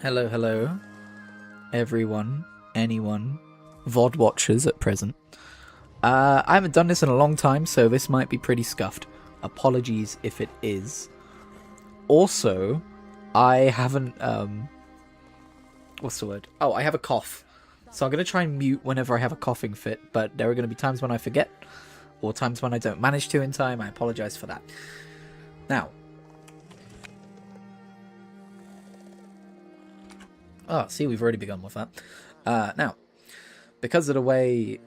Hello, hello, everyone, anyone, VOD watchers at present. I haven't done this in a long time, so this might be pretty scuffed. Apologies if it is. Also, I haven't, what's the word? Oh, I have a cough. So I'm going to try and mute whenever I have a coughing fit, but there are going to be times when I forget, or times when I don't manage to in time. I apologize for that. Now, see, we've already begun with that. Now, because of the way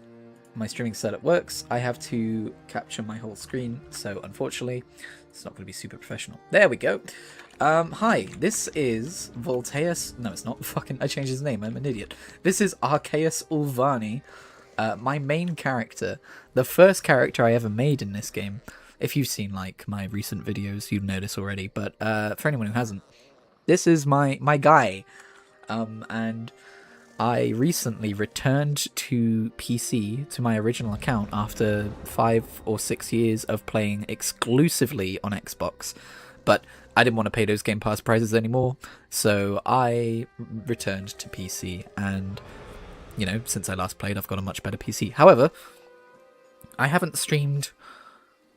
my streaming setup works, I have to capture my whole screen, so unfortunately, it's not going to be super professional. There we go. Hi, this is Voltaeus... No, it's not. Fucking, I changed his name. I'm an idiot. This is Arceus Ulvani, my main character. The first character I ever made in this game. If you've seen, like, my recent videos, you'd know this already, but for anyone who hasn't, this is my guy. And I recently returned to PC, to my original account, after 5 or 6 years of playing exclusively on Xbox. But I didn't want to pay those Game Pass prices anymore, so I returned to PC, and, you know, since I last played, I've got a much better PC. However, I haven't streamed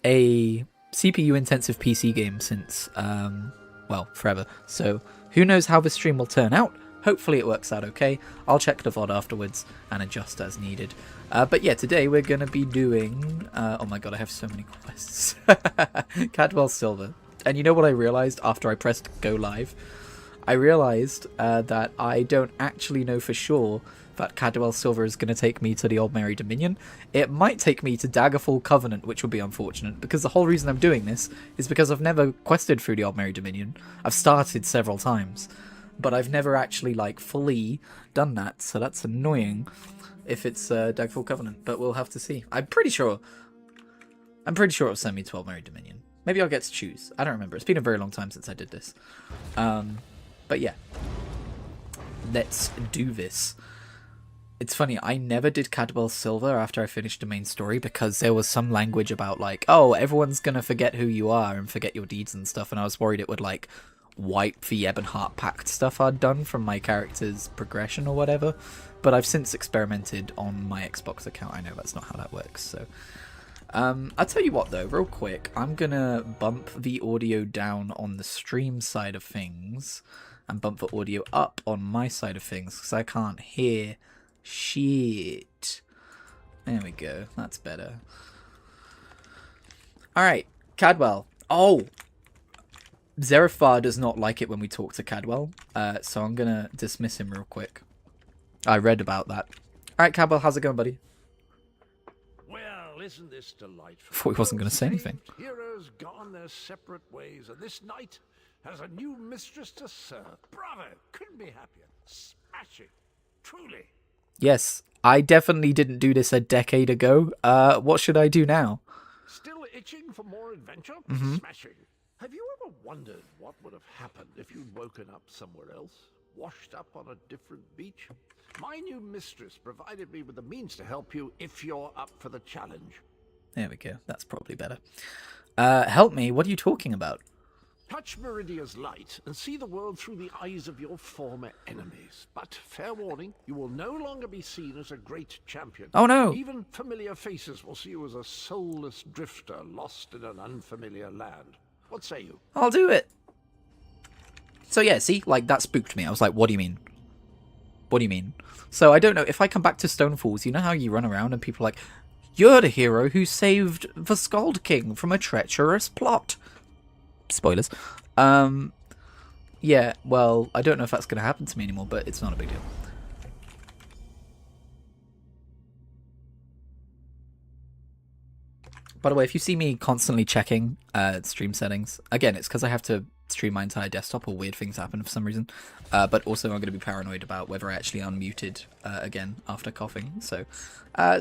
a CPU-intensive PC game since, well, forever. So, who knows how this stream will turn out? Hopefully it works out okay. I'll check the VOD afterwards and adjust as needed. But yeah, today we're going to be doing... oh my god, I have so many quests. Cadwell Silver. And you know what I realised after I pressed go live? I realised that I don't actually know for sure that Cadwell Silver is going to take me to the Aldmeri Dominion. It might take me to Daggerfall Covenant, which would be unfortunate, because the whole reason I'm doing this is because I've never quested through the Aldmeri Dominion. I've started several times, but I've never actually, like, fully done that, so that's annoying if it's Daggerfall Covenant, but we'll have to see. I'm pretty sure it'll send me to Aldmeri Dominion. Maybe I'll get to choose. I don't remember. It's been a very long time since I did this. But yeah. Let's do this. It's funny, I never did Cadwell Silver after I finished the main story because there was some language about, like, oh, everyone's gonna forget who you are and forget your deeds and stuff, and I was worried it would, like, wipe the Ebonheart Pact stuff I'd done from my character's progression or whatever. But I've since experimented on my Xbox account. I know that's not how that works, so... I'll tell you what though, real quick, I'm gonna bump the audio down on the stream side of things and bump the audio up on my side of things because I can't hear shit. There we go, that's better. Alright, Cadwell. Oh! Zerifar does not like it when we talk to Cadwell, so I'm gonna dismiss him real quick. I read about that. Alright, Cadwell, how's it going, buddy? Isn't this delightful? Thought he wasn't going to say anything. Heroes gone their separate ways, and this knight has a new mistress to serve. Bravo! Couldn't be happier. Smashing. Truly. Yes, I definitely didn't do this a decade ago. What should I do now? Still itching for more adventure? Smashing. Have you ever wondered what would have happened if you'd woken up somewhere else? Washed up on a different beach? My new mistress provided me with the means to help you if you're up for the challenge. There we go. That's probably better. Help me? What are you talking about? Touch Meridia's light and see the world through the eyes of your former enemies. But, fair warning, you will no longer be seen as a great champion. Oh no! Even familiar faces will see you as a soulless drifter lost in an unfamiliar land. What say you? I'll do it! So yeah, see? Like, that spooked me. I was like, what do you mean? What do you mean? So I don't know, if I come back to Stonefalls, you know how you run around and people are like, you're the hero who saved the Skald King from a treacherous plot. Spoilers. Yeah, well, I don't know if that's going to happen to me anymore, but it's not a big deal. By the way, if you see me constantly checking stream settings, again, it's because I have to stream my entire desktop or weird things happen for some reason. But also I'm going to be paranoid about whether I actually unmuted again after coughing. So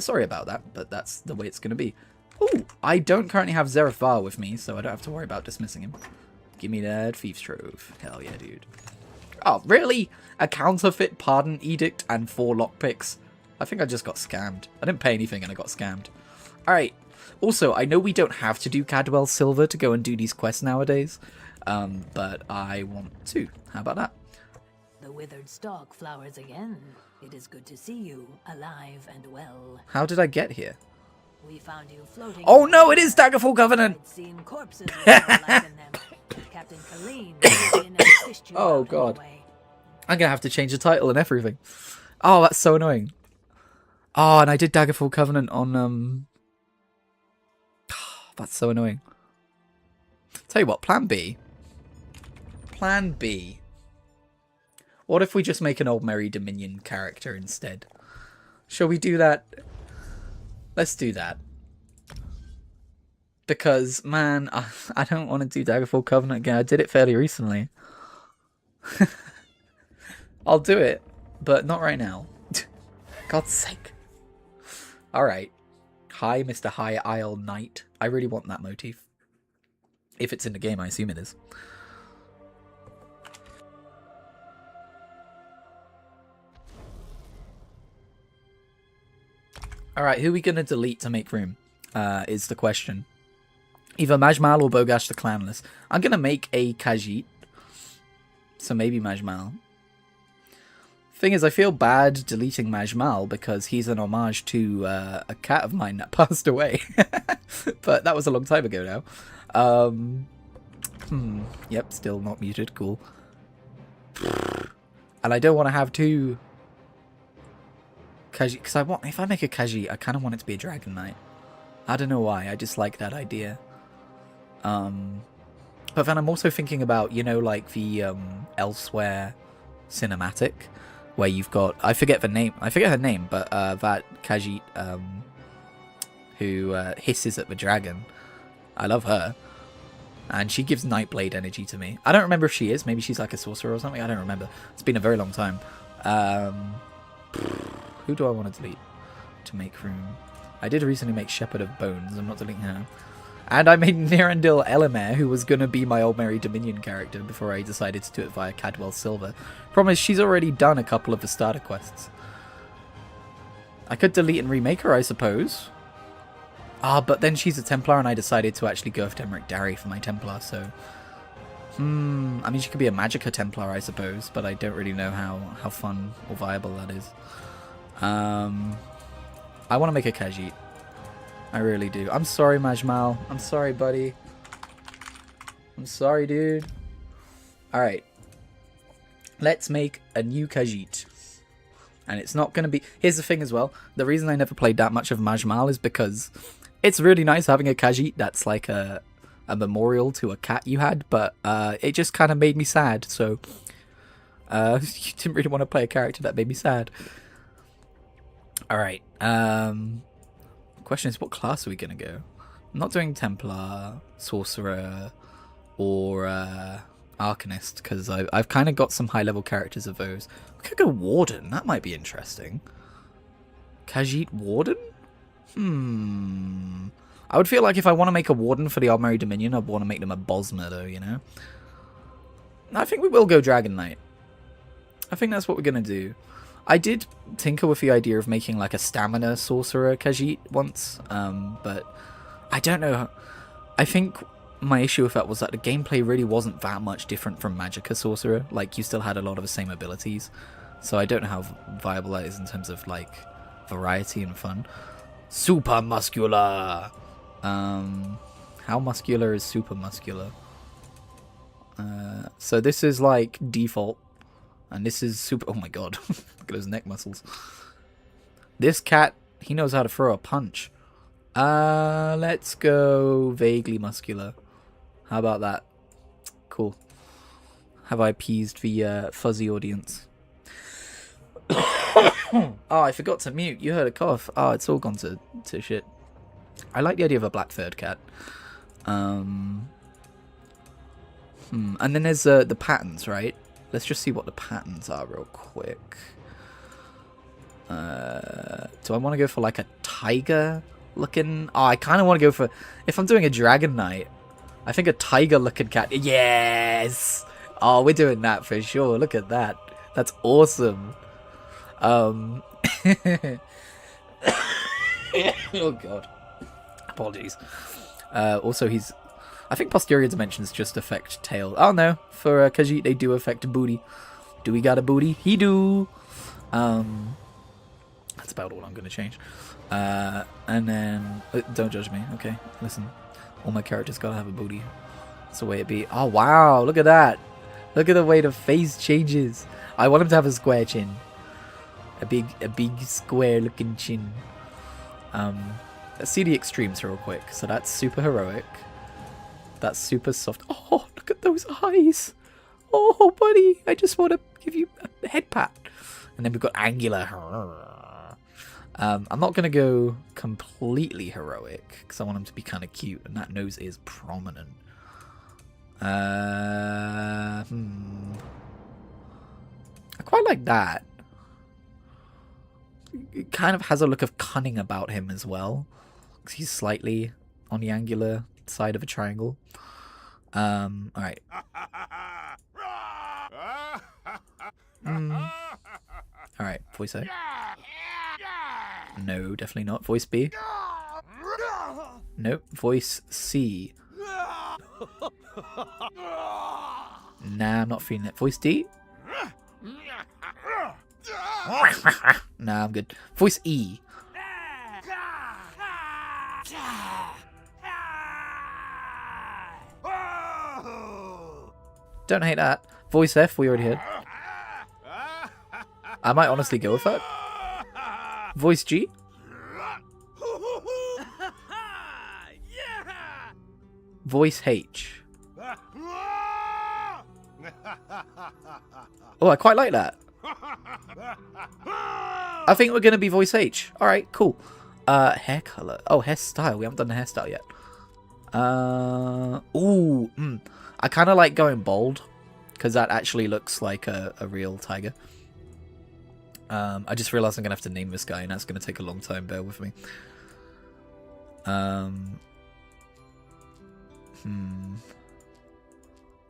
sorry about that, but that's the way it's going to be. Ooh, I don't currently have Zerifar with me, so I don't have to worry about dismissing him. Give me that Thieves Trove. Hell yeah, dude. Oh, really? A counterfeit pardon edict and 4 lockpicks? I think I just got scammed. I didn't pay anything and I got scammed. Alright. Also, I know we don't have to do Cadwell Silver to go and do these quests nowadays, but I want to. How about that? The withered stalk flowers again. It is good to see you, alive and well. How did I get here? We found you floating. Oh no, it is Daggerfall Covenant! I'd seen corpses with no life in them. Captain Colleen came in and fished you Oh out god. anyway. I'm gonna have to change the title and everything. Oh, that's so annoying. Oh, and I did Daggerfall Covenant on, That's so annoying. Tell you what, Plan B. Plan B. What if we just make an Aldmeri Dominion character instead? Shall we do that? Let's do that. Because, man, I don't want to do Daggerfall Covenant again. I did it fairly recently. I'll do it, but not right now. God's sake. Alright. Hi, Mr. High Isle Knight. I really want that motif. If it's in the game, I assume it is. Alright, who are we going to delete to make room? Is the question. Either Majmal or Bogash the Clanless. I'm going to make a Khajiit. So maybe Majmal. Thing is, I feel bad deleting Majmal because he's an homage to a cat of mine that passed away. But that was a long time ago now. Yep, still not muted. Cool. And I don't want to have two Khajiit, because if I make a Khajiit, I kind of want it to be a Dragon Knight. I don't know why, I just like that idea. But then I'm also thinking about, you know, like the Elsewhere cinematic, where you've got, I forget her name, but that Khajiit who hisses at the dragon. I love her. And she gives Nightblade energy to me. I don't remember if she is. Maybe she's like a sorcerer or something. I don't remember. It's been a very long time. Who do I want to delete to make room? I did recently make Shepherd of Bones. I'm not deleting her. And I made Nirandil Elamir, who was going to be my Aldmeri Dominion character before I decided to do it via Cadwell Silver. Problem is, she's already done a couple of the starter quests. I could delete and remake her, I suppose. But then she's a Templar, and I decided to actually go with Demeric Darry for my Templar, so... I mean, she could be a Magicka Templar, I suppose, but I don't really know how fun or viable that is. I want to make a Khajiit. I really do. I'm sorry, Majmal. I'm sorry, buddy. I'm sorry, dude. Alright. Let's make a new Khajiit. And it's not going to be... Here's the thing as well. The reason I never played that much of Majmal is because it's really nice having a Khajiit that's like a memorial to a cat you had, but it just kind of made me sad, so... you didn't really want to play a character that made me sad. Alright. Question is, what class are we going to go? I'm not doing Templar, Sorcerer, or Arcanist, because I've kind of got some high-level characters of those. We could go Warden. That might be interesting. Khajiit Warden? I would feel like if I want to make a Warden for the Aldmeri Dominion, I'd want to make them a Bosmer, though, you know? I think we will go Dragon Knight. I think that's what we're going to do. I did tinker with the idea of making like a Stamina Sorcerer Khajiit once, but I don't know. I think my issue with that was that the gameplay really wasn't that much different from Magicka Sorcerer. Like, you still had a lot of the same abilities, so I don't know how viable that is in terms of like variety and fun. Super muscular! How muscular is super muscular? So this is like default. And this is super... Oh my god. Look at his neck muscles. This cat, he knows how to throw a punch. Let's go vaguely muscular. How about that? Cool. Have I appeased the fuzzy audience? Oh, I forgot to mute. You heard a cough. Oh, it's all gone to shit. I like the idea of a black third cat. And then there's the patterns, right? Let's just see what the patterns are real quick. Do I want to go for like a tiger looking? Oh, I kind of want to go for... If I'm doing a Dragon Knight, I think a tiger looking cat. Yes! Oh, we're doing that for sure. Look at that. That's awesome. Oh god. Apologies. Also, he's... I think posterior dimensions just affect tail. Oh no, for Khajiit they do affect booty. Do we got a booty? He do. That's about all I'm going to change. And then... don't judge me. Okay, listen. All my characters got to have a booty. That's the way it be. Oh, wow. Look at that. Look at the way the face changes. I want him to have a square chin. A big square looking chin. Let's see the extremes real quick. So that's super heroic. That's super soft. Oh, look at those eyes. Oh, buddy. I just want to give you a head pat. And then we've got angular. I'm not going to go completely heroic because I want him to be kind of cute. And that nose is prominent. I quite like that. It kind of has a look of cunning about him as well. Because he's slightly on the angular side of a triangle. Alright. Alright, voice A. No, definitely not. Voice B. Nope. Voice C. Nah, I'm not feeling it. Voice D. Nah, I'm good. Voice E. Don't hate that. Voice F, we already heard. I might honestly go with that. Voice G. Voice H. Oh, I quite like that. I think we're going to be voice H. Alright, cool. Hair color. Oh, hairstyle. We haven't done the hairstyle yet. I kind of like going bald. Because that actually looks like a real tiger. I just realized I'm going to have to name this guy. And that's going to take a long time. Bear with me.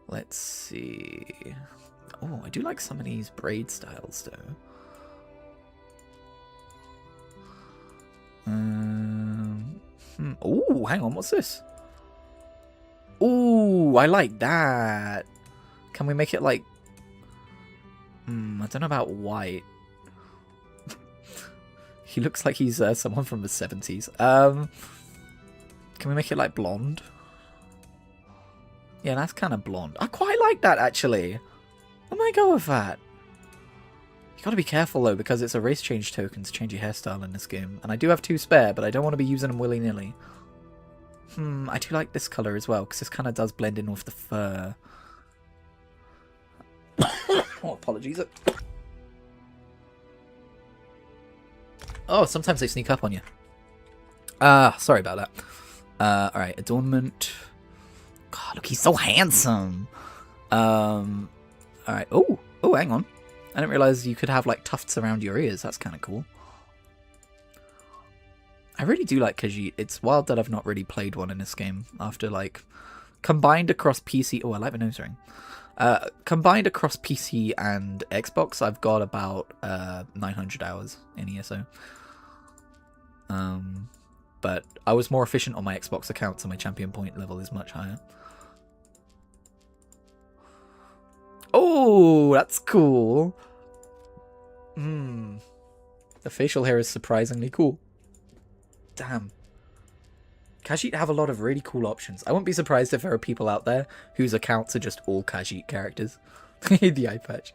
Let's see. Oh, I do like some of these braid styles, though. Oh, hang on, what's this? Oh, I like that. Can we make it like... I don't know about white. He looks like he's someone from the 70s. Can we make it like blonde? Yeah, that's kind of blonde. I quite like that, actually. I might go with that. You gotta be careful, though, because it's a race change token to change your hairstyle in this game. And I do have 2 spare, but I don't want to be using them willy-nilly. I do like this colour as well, because this kind of does blend in with the fur. Oh, apologies. Oh, sometimes they sneak up on you. Sorry about that. Alright, adornment. God, look, he's so handsome. Alright. Oh, hang on. I didn't realize you could have, like, tufts around your ears. That's kind of cool. I really do like Khajiit. It's wild that I've not really played one in this game after, like, combined across PC... Oh, I like the nose ring. Combined across PC and Xbox, I've got about 900 hours in ESO. But I was more efficient on my Xbox account, so my champion point level is much higher. Oh, that's cool. The facial hair is surprisingly cool. Damn. Khajiit have a lot of really cool options. I wouldn't be surprised if there are people out there whose accounts are just all Khajiit characters. The eye patch.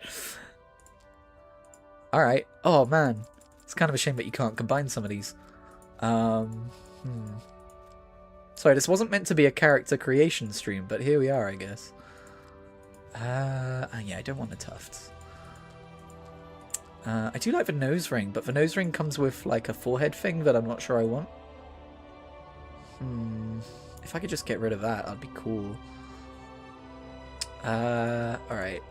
Alright. Oh, man. It's kind of a shame that you can't combine some of these. Sorry, this wasn't meant to be a character creation stream, but here we are, I guess. Yeah, I don't want the tufts. I do like the nose ring, but the nose ring comes with, like, a forehead thing that I'm not sure I want. If I could just get rid of that, that'd be cool. Alright.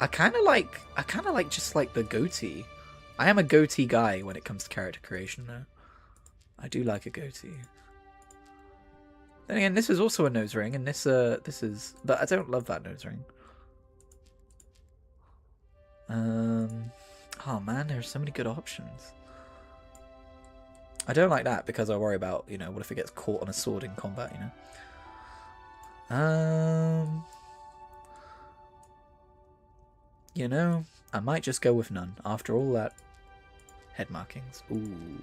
I kind of like just, like, the goatee. I am a goatee guy when it comes to character creation, though. I do like a goatee. Then again, this is also a nose ring, and this is... But I don't love that nose ring. Oh man, there are so many good options. I don't like that because I worry about, you know, what if it gets caught on a sword in combat, you know? You know, I might just go with none after all that. Head markings. Ooh.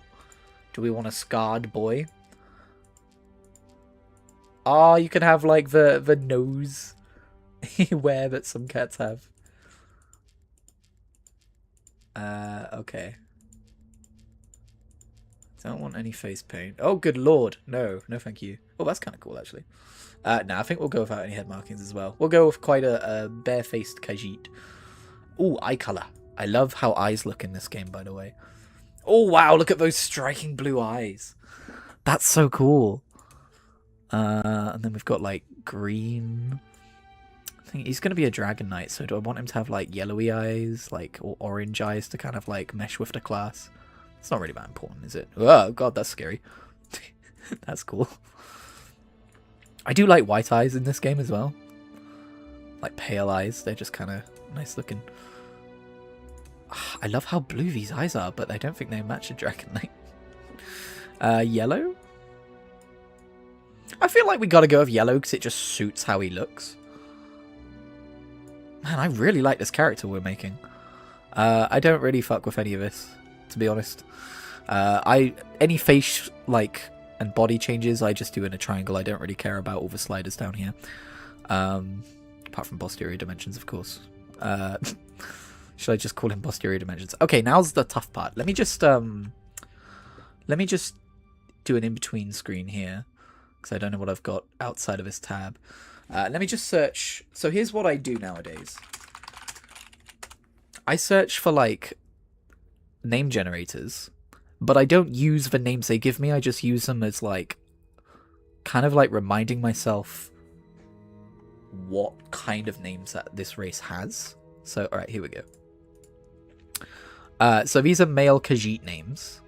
Do we want a scarred boy? Oh, you can have like the nose wear that some cats have. Okay. Don't want any face paint. Oh, good lord. No, no thank you. Oh, that's kind of cool, actually. No, I think we'll go without any head markings as well. We'll go with quite a bare-faced Khajiit. Ooh, eye colour. I love how eyes look in this game, by the way. Oh, wow, look at those striking blue eyes. That's so cool. And then we've got, like, green. I think he's going to be a Dragon Knight, so do I want him to have, like, yellowy eyes, like, or orange eyes to kind of, like, mesh with the class? It's not really that important, is it? Oh, God, that's scary. That's cool. I do like white eyes in this game as well. Like, pale eyes. They're just kind of nice looking. I love how blue these eyes are, but I don't think they match a Dragon Knight. Yellow? I feel like we gotta go with yellow because it just suits how he looks. Man, I really like this character we're making. I don't really fuck with any of this, to be honest. Any face, like, and body changes, I just do in a triangle. I don't really care about all the sliders down here. Apart from posterior dimensions, of course. Should I just call him posterior dimensions? Okay, now's the tough part. Let me just do an in-between screen here, because I don't know what I've got outside of this tab. Let me just search. So here's what I do nowadays. I search for, like, name generators, but I don't use the names they give me. I just use them as, like, kind of like reminding myself what kind of names that this race has. So, alright, here we go. So these are male Khajiit names.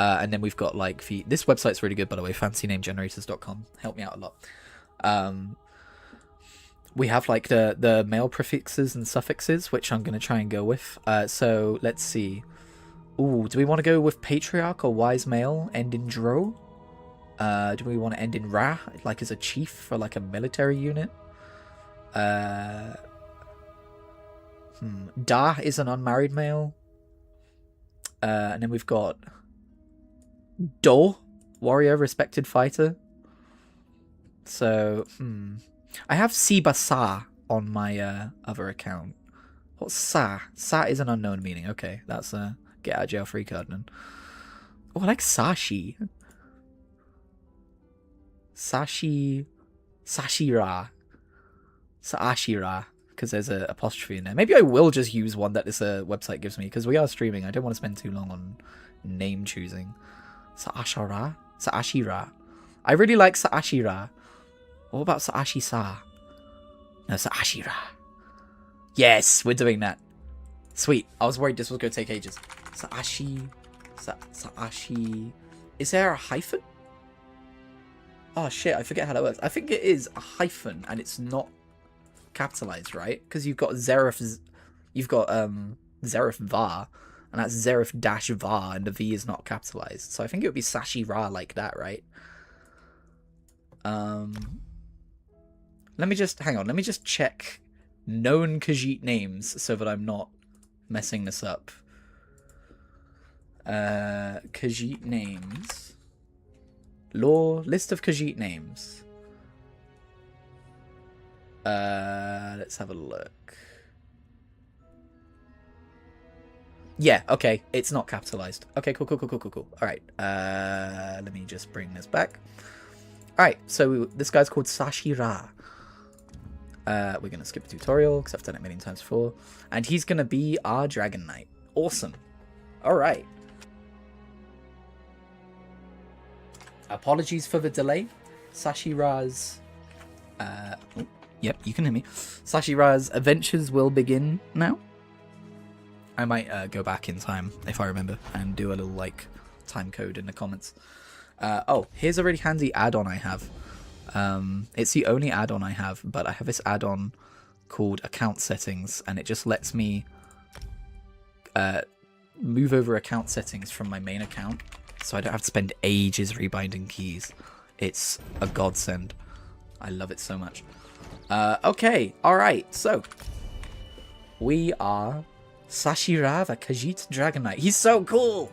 And then we've got, like, this website's really good, by the way, fancynamegenerators.com. Helped me out a lot. We have, like, the male prefixes and suffixes, which I'm going to try and go with. So, let's see. Ooh, do we want to go with patriarch or wise male, end in dro? Do we want to end in ra, like as a chief for, like, a military unit? Da is an unmarried male. And then we've got Do, warrior, respected fighter. So, I have Siba Sa on my other account. What's Sa? Sa is an unknown meaning. Okay, that's a get out of jail free card then. Oh, I like Sashi. Sashira. Saashira. Because there's an apostrophe in there. Maybe I will just use one that this website gives me, because we are streaming. I don't want to spend too long on name choosing. Saashira? Saashira. I really like Saashira. What about Saashisa? No, Saashira. Yes, we're doing that. Sweet. I was worried this was going to take ages. Saashi. Saashi. Is there a hyphen? Oh shit, I forget how that works. I think it is a hyphen and it's not capitalized, right? Because you've got Zerif, Zerif Var, and that's Zerif dash Var, and the V is not capitalized. So I think it would be Sashi Ra like that, right? Let me just hang on. Let me just check known Khajiit names so that I'm not messing this up. Khajiit names. List of Khajiit names. Let's have a look. Yeah, okay, it's not capitalized. Okay, cool. Alright, let me just bring this back. Alright, so this guy's called Sashira. We're going to skip a tutorial, because I've done it a million times before. And he's going to be our Dragon Knight. Awesome. Alright. Apologies for the delay. Sashira's... yep, you can hear me. Sashira's adventures will begin now. I might go back in time, if I remember, and do a little, like, time code in the comments. Oh, here's a really handy add-on I have. It's the only add-on I have, but I have this add-on called Account Settings, and it just lets me move over account settings from my main account, so I don't have to spend ages rebinding keys. It's a godsend. I love it so much. Okay, alright, so we are Sashirava Khajiit Dragon Knight. He's so cool!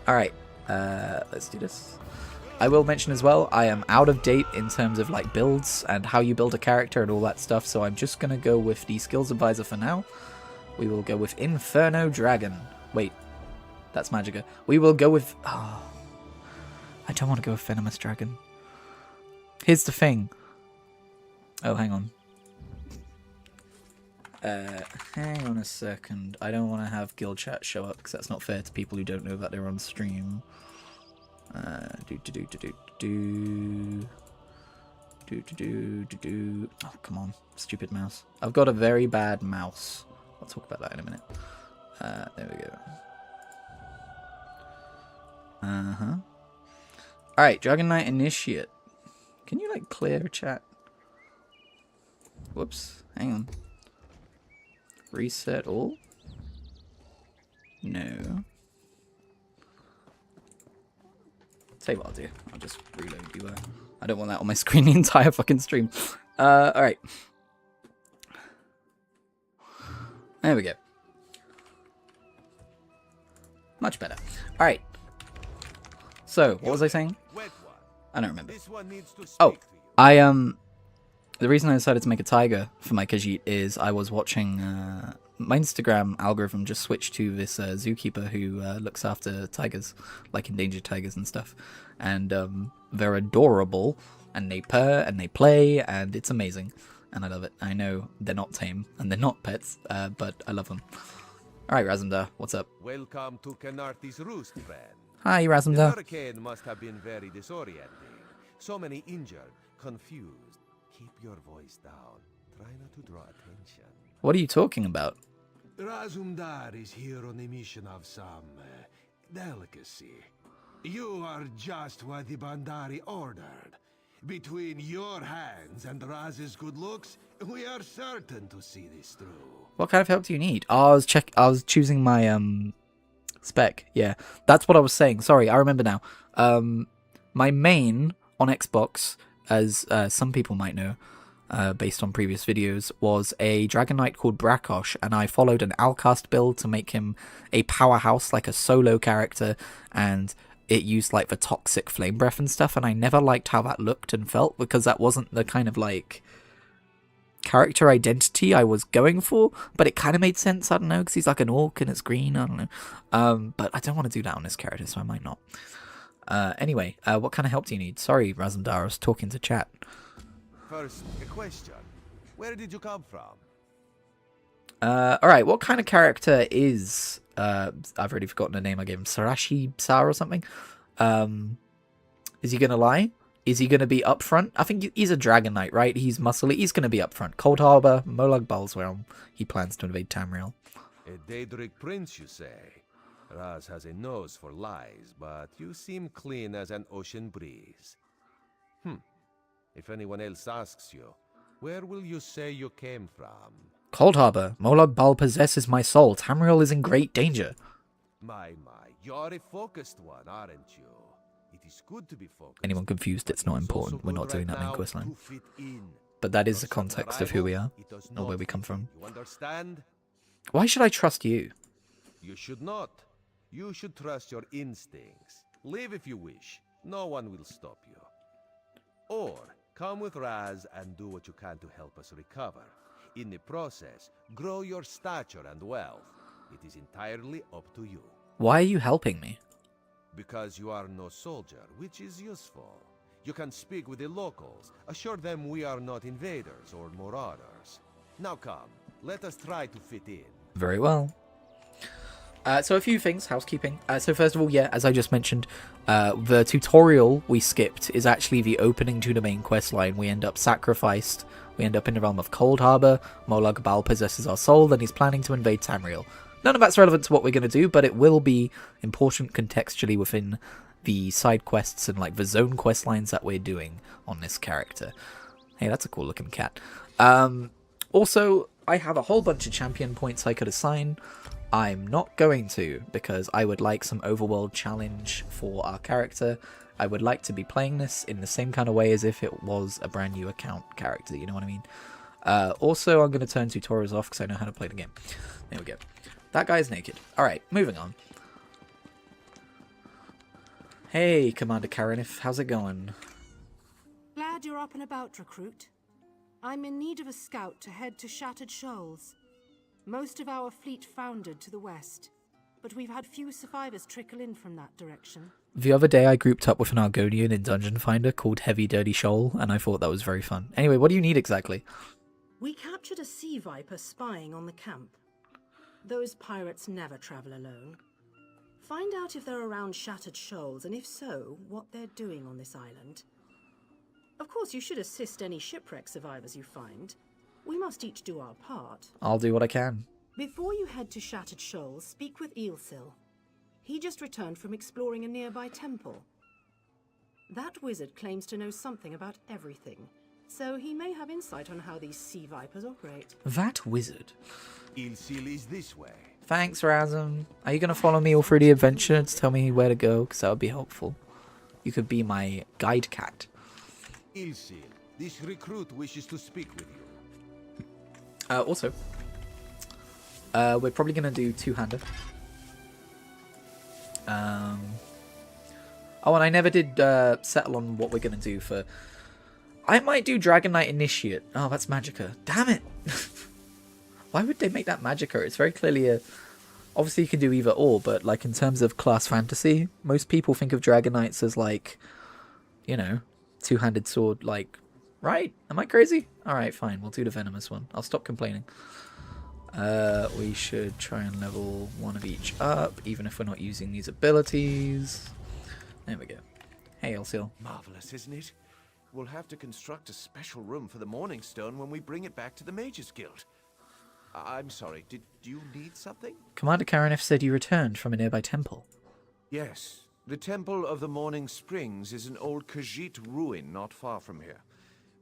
Alright, let's do this. I will mention as well, I am out of date in terms of like builds and how you build a character and all that stuff, so I'm just going to go with the skills advisor for now. We will go with Inferno Dragon. Wait, that's Magica. We will go with... Oh, I don't want to go with Venomous Dragon. Here's the thing. Oh, hang on. Hang on a second. I don't want to have guild chat show up because that's not fair to people who don't know that they're on stream. Oh, come on. Stupid mouse. I've got a very bad mouse. I'll talk about that in a minute. There we go. Alright, Dragon Knight Initiate. Can you, like, clear chat? Whoops. Hang on. Reset all? No. Tell you what I'll do. I'll just reload you. I don't want that on my screen the entire fucking stream. Alright. There we go. Much better. Alright. So, what was I saying? I don't remember. Oh, the reason I decided to make a tiger for my Khajiit is I was watching, my Instagram algorithm just switched to this zookeeper who looks after tigers, like endangered tigers and stuff. And they're adorable, and they purr, and they play, and it's amazing. And I love it. I know they're not tame, and they're not pets, but I love them. Alright, Razumdar, what's up? Welcome to Khenarthi's Roost, friend. Hi, The Razumdar. hurricane must have been very disorienting. So many injured, confused. Keep your voice down. Try not to draw attention. What are you talking about? Razumdar is here on a mission of some delicacy. You are just what the Bandari ordered. Between your hands and Raz's good looks, we are certain to see this through. What kind of help do you need? Oh, I was choosing my spec. Yeah, that's what I was saying. Sorry, I remember now. My main on Xbox, as some people might know, based on previous videos, was a Dragon Knight called Brakosh, and I followed an Alcast build to make him a powerhouse, like a solo character, and it used like the toxic flame breath and stuff, and I never liked how that looked and felt because that wasn't the kind of like character identity I was going for, but it kind of made sense, I don't know, because he's like an orc and it's green, I don't know. But I don't want to do that on this character, so I might not. Anyway, what kind of help do you need? Sorry, Razumdar, I was talking to chat. First, a question. Where did you come from? Alright, what kind of character is... I've already forgotten the name I gave him. Sarashi Sar or something? Is he going to lie? Is he going to be up front? I think he's a Dragon Knight, right? He's muscly. He's going to be up front. Cold Harbor, Molag Bal's realm. He plans to invade Tamriel. A Daedric prince, you say? Raz has a nose for lies, but you seem clean as an ocean breeze. If anyone else asks you, where will you say you came from? Cold Harbor. Molag Bal possesses my soul. Tamriel is in great danger. My, you're a focused one, aren't you? It is good to be focused. Anyone confused, it's not important. We're not doing that main quest line. But that is the context of who we are, or where we come from. You understand? Why should I trust you? You should not. You should trust your instincts. Leave if you wish. No one will stop you. Or come with Raz and do what you can to help us recover. In the process, grow your stature and wealth. It is entirely up to you. Why are you helping me? Because you are no soldier, which is useful. You can speak with the locals, assure them we are not invaders or marauders. Now come, let us try to fit in. Very well. So a few things, housekeeping. So first of all, yeah, as I just mentioned, the tutorial we skipped is actually the opening to the main quest line. We end up sacrificed. We end up in the realm of Cold Harbor. Molag Bal possesses our soul, and he's planning to invade Tamriel. None of that's relevant to what we're going to do, but it will be important contextually within the side quests and like the zone quest lines that we're doing on this character. Hey, that's a cool looking cat. Also, I have a whole bunch of champion points I could assign. I'm not going to, because I would like some overworld challenge for our character, I would like to be playing this in the same kind of way as if it was a brand new account character, you know what I mean? Also, I'm going to turn tutorials off because I know how to play the game. There we go. That guy's naked. Alright, moving on. Hey, Commander Karanif, how's it going? Glad you're up and about, recruit. I'm in need of a scout to head to Shattered Shoals. Most of our fleet foundered to the west, but we've had few survivors trickle in from that direction. The other day I grouped up with an Argonian in Dungeon Finder called Heavy Dirty Shoal, and I thought that was very fun. Anyway, what do you need exactly? We captured a sea viper spying on the camp. Those pirates never travel alone. Find out if they're around Shattered Shoals, and if so, what they're doing on this island. Of course, you should assist any shipwreck survivors you find. We must each do our part. I'll do what I can. Before you head to Shattered Shoals, speak with Eelsil. He just returned from exploring a nearby temple. That wizard claims to know something about everything, so he may have insight on how these sea vipers operate. That wizard? Eelsil is this way. Thanks, Razum. Are you going to follow me all through the adventure to tell me where to go? Because that would be helpful. You could be my guide cat. Eelsil, this recruit wishes to speak with you. Also, we're probably going to do two-hander. Oh, and I never did settle on what we're going to do for... I might do Dragon Knight Initiate. Oh, that's Magicka. Damn it! Why would they make that Magicka? It's very clearly a... Obviously, you can do either or, but like in terms of class fantasy, most people think of Dragon Knights as like, you know, two-handed sword, like... Right? Am I crazy? Alright, fine. We'll do the venomous one. I'll stop complaining. We should try and level one of each up, even if we're not using these abilities. There we go. Hey, Elsil. Marvelous, isn't it? We'll have to construct a special room for the Morning Stone when we bring it back to the Mages Guild. I'm sorry, did you need something? Commander Karanif said you returned from a nearby temple. Yes. The Temple of the Morning Springs is an old Khajiit ruin not far from here.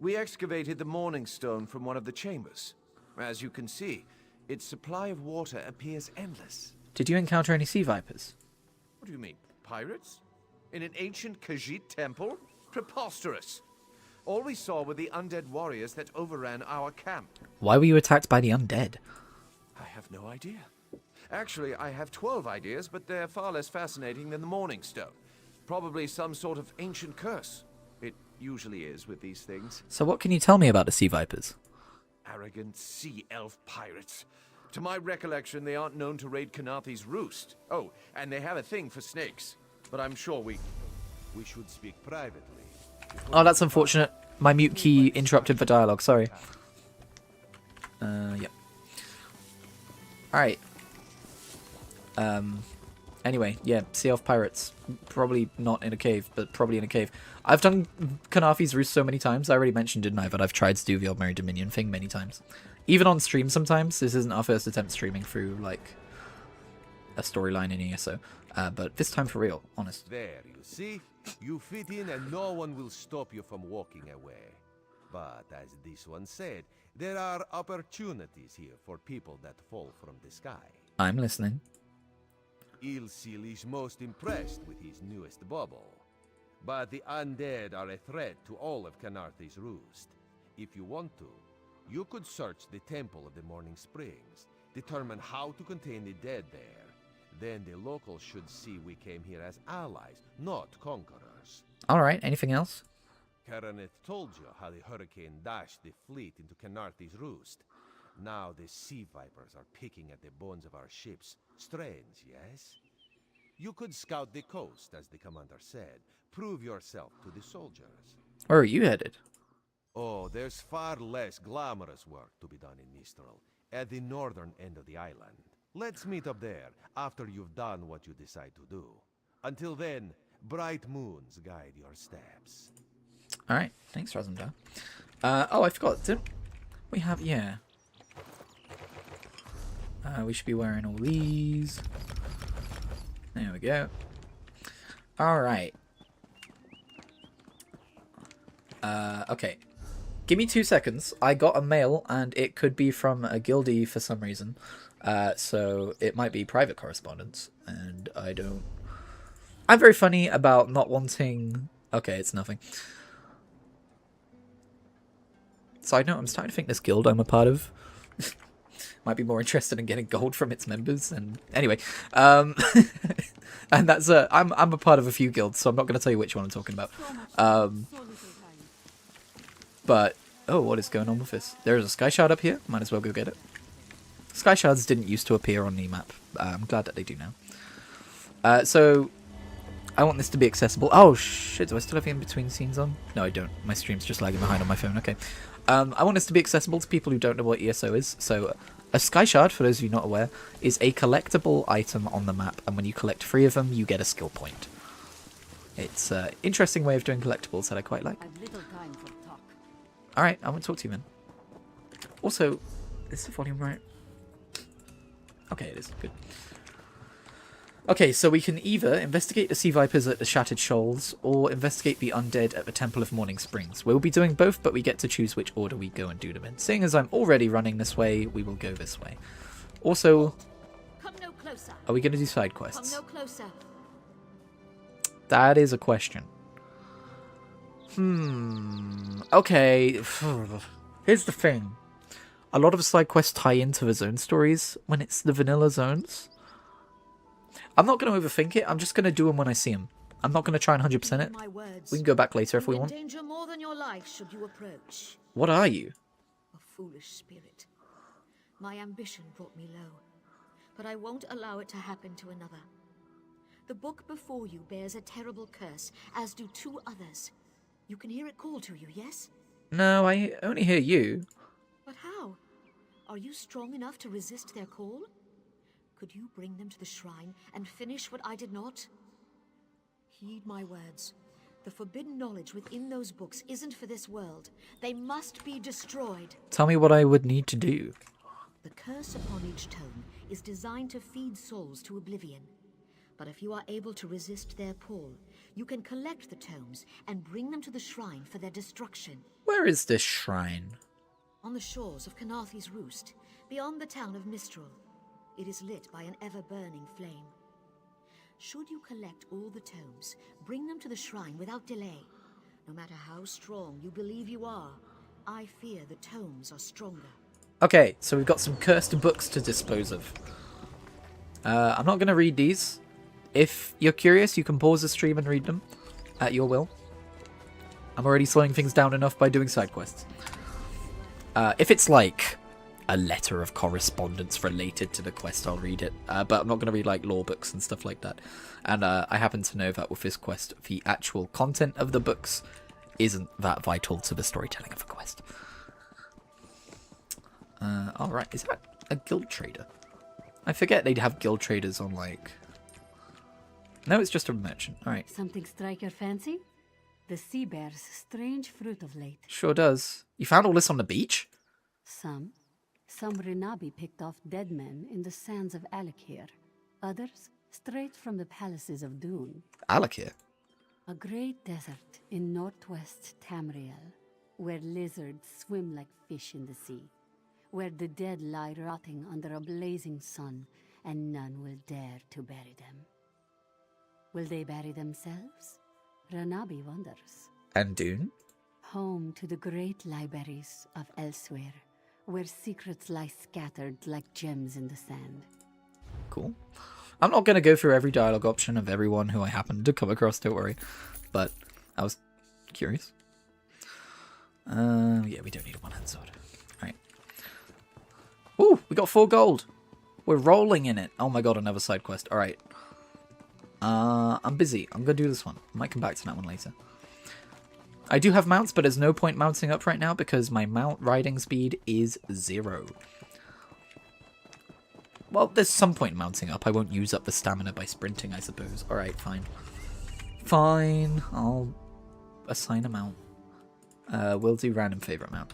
We excavated the Morning Stone from one of the chambers. As you can see, its supply of water appears endless. Did you encounter any sea vipers? What do you mean, pirates? In an ancient Khajiit temple? Preposterous! All we saw were the undead warriors that overran our camp. Why were you attacked by the undead? I have no idea. Actually, I have 12 ideas, but they're far less fascinating than the Morning Stone. Probably some sort of ancient curse. It usually is with these things. So what can you tell me about the sea vipers? Arrogant sea elf pirates. To my recollection, they aren't known to raid Khenarthi's Roost. Oh, and they have a thing for snakes. But I'm sure we should speak privately. Oh, that's unfortunate. My mute key interrupted the dialogue, sorry. Yep. Alright. Anyway, yeah, Sea Elf Pirates. Probably not in a cave, but probably in a cave. I've done Khenarthi's Roost so many times. I already mentioned, didn't I? But I've tried to do the Aldmeri Dominion thing many times. Even on stream sometimes. This isn't our first attempt streaming through, like, a storyline in ESO. But this time for real, honest. There, you see? You fit in and no one will stop you from walking away. But as this one said, there are opportunities here for people that fall from the sky. I'm listening. Eelsil is most impressed with his newest bubble. But the undead are a threat to all of Khenarthi's Roost. If you want to, you could search the Temple of the Morning Springs, determine how to contain the dead there. Then the locals should see we came here as allies, not conquerors. Alright, anything else? Karanith told you how the hurricane dashed the fleet into Khenarthi's Roost. Now the sea vipers are picking at the bones of our ships. Strange, yes? You could scout the coast, as the commander said. Prove yourself to the soldiers. Where are you headed? Oh, there's far less glamorous work to be done in Mistral, at the northern end of the island. Let's meet up there, after you've done what you decide to do. Until then, bright moons guide your steps. Alright, thanks, Razumdar. Oh, I forgot. Didn't we have... Yeah. We should be wearing all these. There we go. Alright. Okay. Give me 2 seconds. I got a mail, and it could be from a guildie for some reason. So it might be private correspondence, and I don't I'm very funny about not wanting... Okay, it's nothing. Side note, I'm starting to think this guild I'm a part of might be more interested in getting gold from its members. And anyway, and that's I'm a part of a few guilds, so I'm not going to tell you which one I'm talking about. But oh, what is going on with this? There is a sky shard up here. Might as well go get it. Sky shards didn't used to appear on the map. I'm glad that they do now. So I want this to be accessible. Oh shit! Do I still have the in-between scenes on? No, I don't. My stream's just lagging behind on my phone. Okay. I want this to be accessible to people who don't know what ESO is. So a sky shard, for those of you not aware, is a collectible item on the map, and when you collect 3 of them, you get a skill point. It's an interesting way of doing collectibles that I quite like. Alright, I want to talk to you, man. Also, is the volume right? Okay, it is. Good. Okay, so we can either investigate the sea vipers at the Shattered Shoals, or investigate the undead at the Temple of Morning Springs. We'll be doing both, but we get to choose which order we go and do them in. Seeing as I'm already running this way, we will go this way. Also, Come no closer. Are we going to do side quests? Come no closer. That is a question. Okay. Here's the thing. A lot of side quests tie into the zone stories when it's the vanilla zones. I'm not going to overthink it. I'm just going to do them when I see them. I'm not going to try and 100% it. My words. We can go back later if we want. Danger more than your life should you approach. What are you? A foolish spirit. My ambition brought me low, but I won't allow it to happen to another. The book before you bears a terrible curse, as do 2 others. You can hear it call to you, yes? No, I only hear you. But how? Are you strong enough to resist their call? Could you bring them to the shrine and finish what I did not? Heed my words. The forbidden knowledge within those books isn't for this world. They must be destroyed. Tell me what I would need to do. The curse upon each tome is designed to feed souls to oblivion. But if you are able to resist their pull, you can collect the tomes and bring them to the shrine for their destruction. Where is this shrine? On the shores of Khenarthi's Roost, beyond the town of Mistral. It is lit by an ever-burning flame. Should you collect all the tomes, bring them to the shrine without delay. No matter how strong you believe you are, I fear the tomes are stronger. Okay, so we've got some cursed books to dispose of. I'm not going to read these. If you're curious, you can pause the stream and read them at your will. I'm already slowing things down enough by doing side quests. If it's like a letter of correspondence related to the quest, I'll read it. But I'm not going to read like lore books and stuff like that. And I happen to know that with this quest, the actual content of the books isn't that vital to the storytelling of the quest. Alright, is that a guild trader? I forget they'd have guild traders on like... No, it's just a merchant. Alright. Something strike your fancy? The sea bears strange fruit of late. Sure does. You found all this on the beach? Some Renabi picked off dead men in the sands of Alakir. Others straight from the palaces of Dune. Alakir? A great desert in northwest Tamriel, where lizards swim like fish in the sea, where the dead lie rotting under a blazing sun, and none will dare to bury them. Will they bury themselves? Renabi wonders. And Dune? Home to the great libraries of elsewhere, where secrets lie scattered like gems in the sand. Cool. I'm not going to go through every dialogue option of everyone who I happen to come across, don't worry. But I was curious. Yeah, we don't need a one-hand sword. Alright. Ooh, we got 4 gold. We're rolling in it. Oh my god, another side quest. Alright. I'm busy. I'm going to do this one. I might come back to that one later. I do have mounts, but there's no point mounting up right now because my mount riding speed is 0. Well, there's some point mounting up. I won't use up the stamina by sprinting, I suppose. Alright, fine. Fine. I'll assign a mount. We'll do random favorite mount.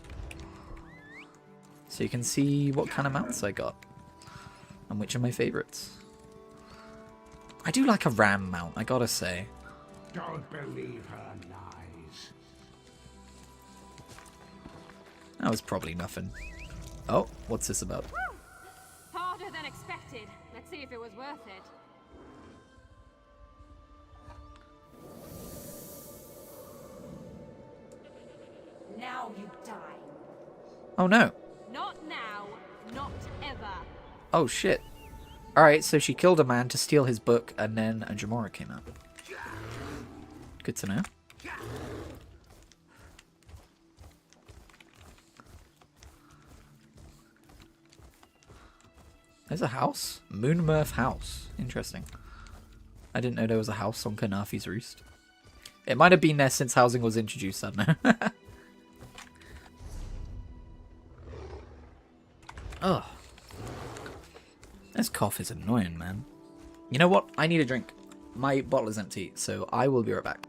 So you can see what kind of mounts I got. And which are my favorites. I do like a ram mount, I gotta say. Don't believe her lies. That was probably nothing. Oh, what's this about? Harder than expected. Let's see if it was worth it. Now you die. Oh no. Not now, not ever. Oh shit. Alright, so she killed a man to steal his book, and then a Jamora came out. Good to know. There's a house? Moonmirth House. Interesting. I didn't know there was a house on Khenarthi's Roost. It might have been there since housing was introduced, I don't know. Oh. This cough is annoying, man. You know what? I need a drink. My bottle is empty, so I will be right back.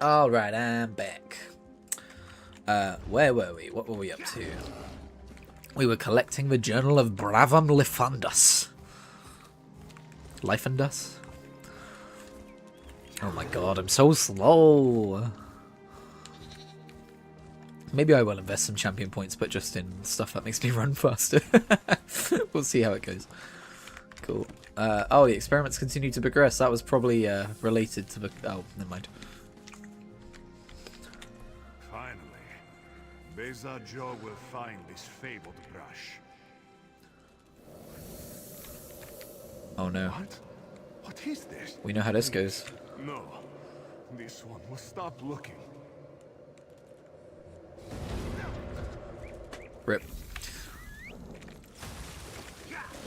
Alright, I'm back. Where were we? What were we up to? We were collecting the Journal of Bravam Lifundus. Lifundus? Oh my god, I'm so slow. Maybe I will invest some champion points, but just in stuff that makes me run faster. We'll see how it goes. Cool. Oh, the experiments continue to progress. That was probably related to the... Oh, never mind. Beza Joe will find this fabled brush. Oh no. What? What is this? We know how this goes. No. This one will stop looking. Rip.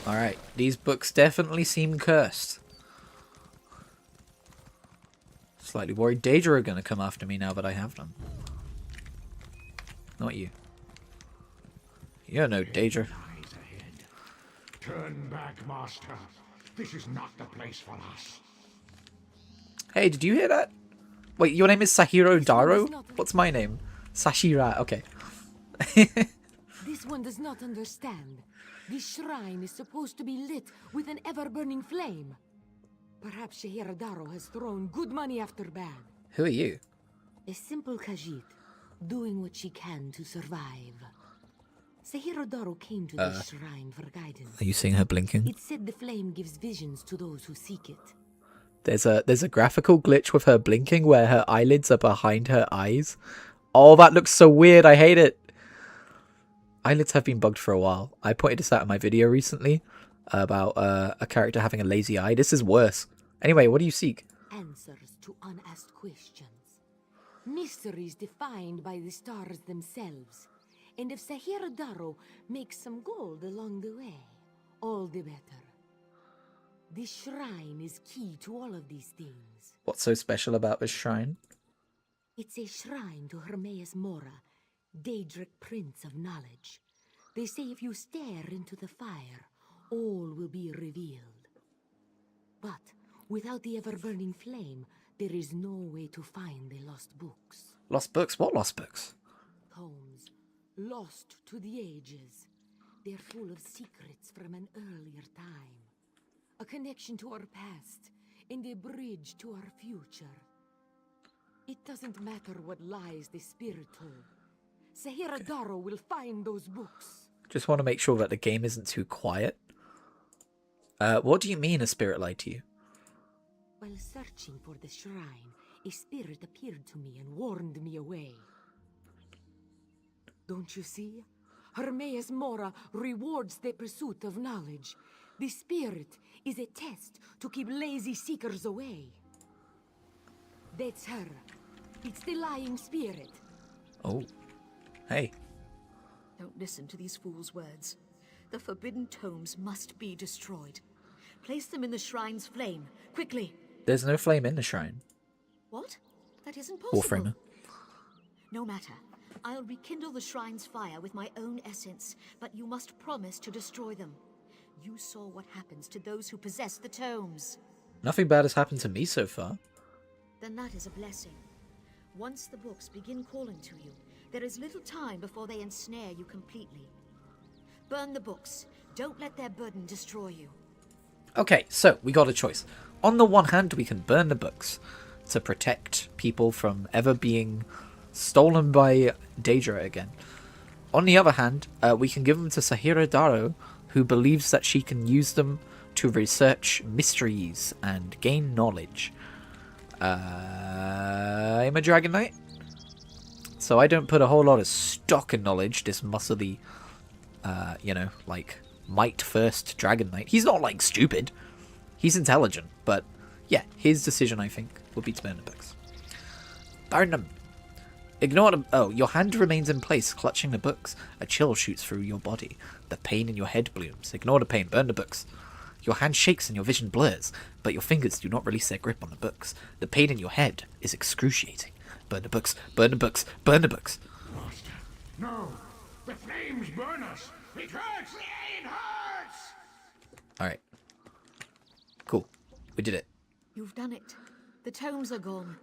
Alright, these books definitely seem cursed. Slightly worried Daedra are gonna come after me now that I have them. Not you. You're no Daedra. Turn back, Master. This is not the place for us. Hey, did you hear that? Wait, your name is Sahiro Daro? What's my name? Sashira, okay. This one does not understand. This shrine is supposed to be lit with an ever-burning flame. Perhaps Shahira Daro has thrown good money after bad. Who are you? A simple Khajiit, doing what she can to survive. Sahira Daro came to this shrine for guidance. Are you seeing her blinking? It said the flame gives visions to those who seek it. There's a graphical glitch with her blinking where her eyelids are behind her eyes. Oh, that looks so weird. I hate it. Eyelids have been bugged for a while. I pointed this out in my video recently about a character having a lazy eye. This is worse. Anyway, what do you seek? Answers to unasked questions. Mysteries defined by the stars themselves. And if Sahira Daro makes some gold along the way, all the better. This shrine is key to all of these things. What's so special about this shrine? It's a shrine to Hermaeus Mora, Daedric Prince of Knowledge. They say if you stare into the fire, all will be revealed. But without the ever-burning flame, there is no way to find the lost books. Lost books? What lost books? Tomes, lost to the ages. They're full of secrets from an earlier time. A connection to our past, and a bridge to our future. It doesn't matter what lies the spirit told. Sahira Daro will find those books. Just want to make sure that the game isn't too quiet. What do you mean a spirit lied to you? While searching for the shrine, a spirit appeared to me and warned me away. Don't you see? Hermaeus Mora rewards the pursuit of knowledge. The spirit is a test to keep lazy seekers away. That's her. It's the lying spirit. Oh. Hey. Don't listen to these fools' words. The forbidden tomes must be destroyed. Place them in the shrine's flame, quickly. There's no flame in the shrine. What? That isn't possible. Warframer. No matter. I'll rekindle the shrine's fire with my own essence, but you must promise to destroy them. You saw what happens to those who possess the tomes. Nothing bad has happened to me so far. Then that is a blessing. Once the books begin calling to you, there is little time before they ensnare you completely. Burn the books. Don't let their burden destroy you. Okay, so we got a choice. On the one hand, we can burn the books to protect people from ever being stolen by Daedra again. On the other hand, we can give them to Sahira Daro, who believes that she can use them to research mysteries and gain knowledge. I'm a Dragon Knight, so I don't put a whole lot of stock in knowledge, this muscly, like, might-first Dragon Knight. He's not, like, stupid. He's intelligent, but, yeah, his decision, I think, would be to burn the books. Burn them! Ignore them. Oh, your hand remains in place, clutching the books. A chill shoots through your body. The pain in your head blooms. Ignore the pain. Burn the books. Your hand shakes and your vision blurs, but your fingers do not release their grip on the books. The pain in your head is excruciating. Burn the books. Burn the books. Burn the books. Master, no! The flames burn us! It hurts! It hurts! Alright. Cool. We did it. You've done it. The tomes are gone.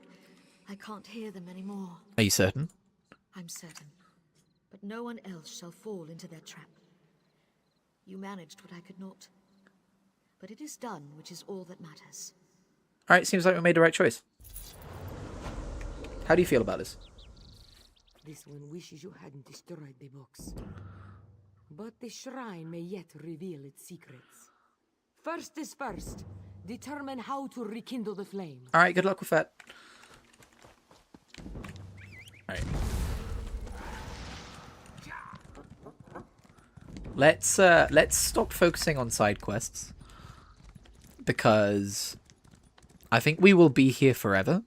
I can't hear them anymore. Are you certain? I'm certain. But no one else shall fall into their trap. You managed what I could not. But it is done, which is all that matters. Alright, seems like we made the right choice. How do you feel about this? This one wishes you hadn't destroyed the books. But the shrine may yet reveal its secrets. First is first. Determine how to rekindle the flame. Alright, good luck with that. Alright. Let's stop focusing on side quests. Because I think we will be here forever.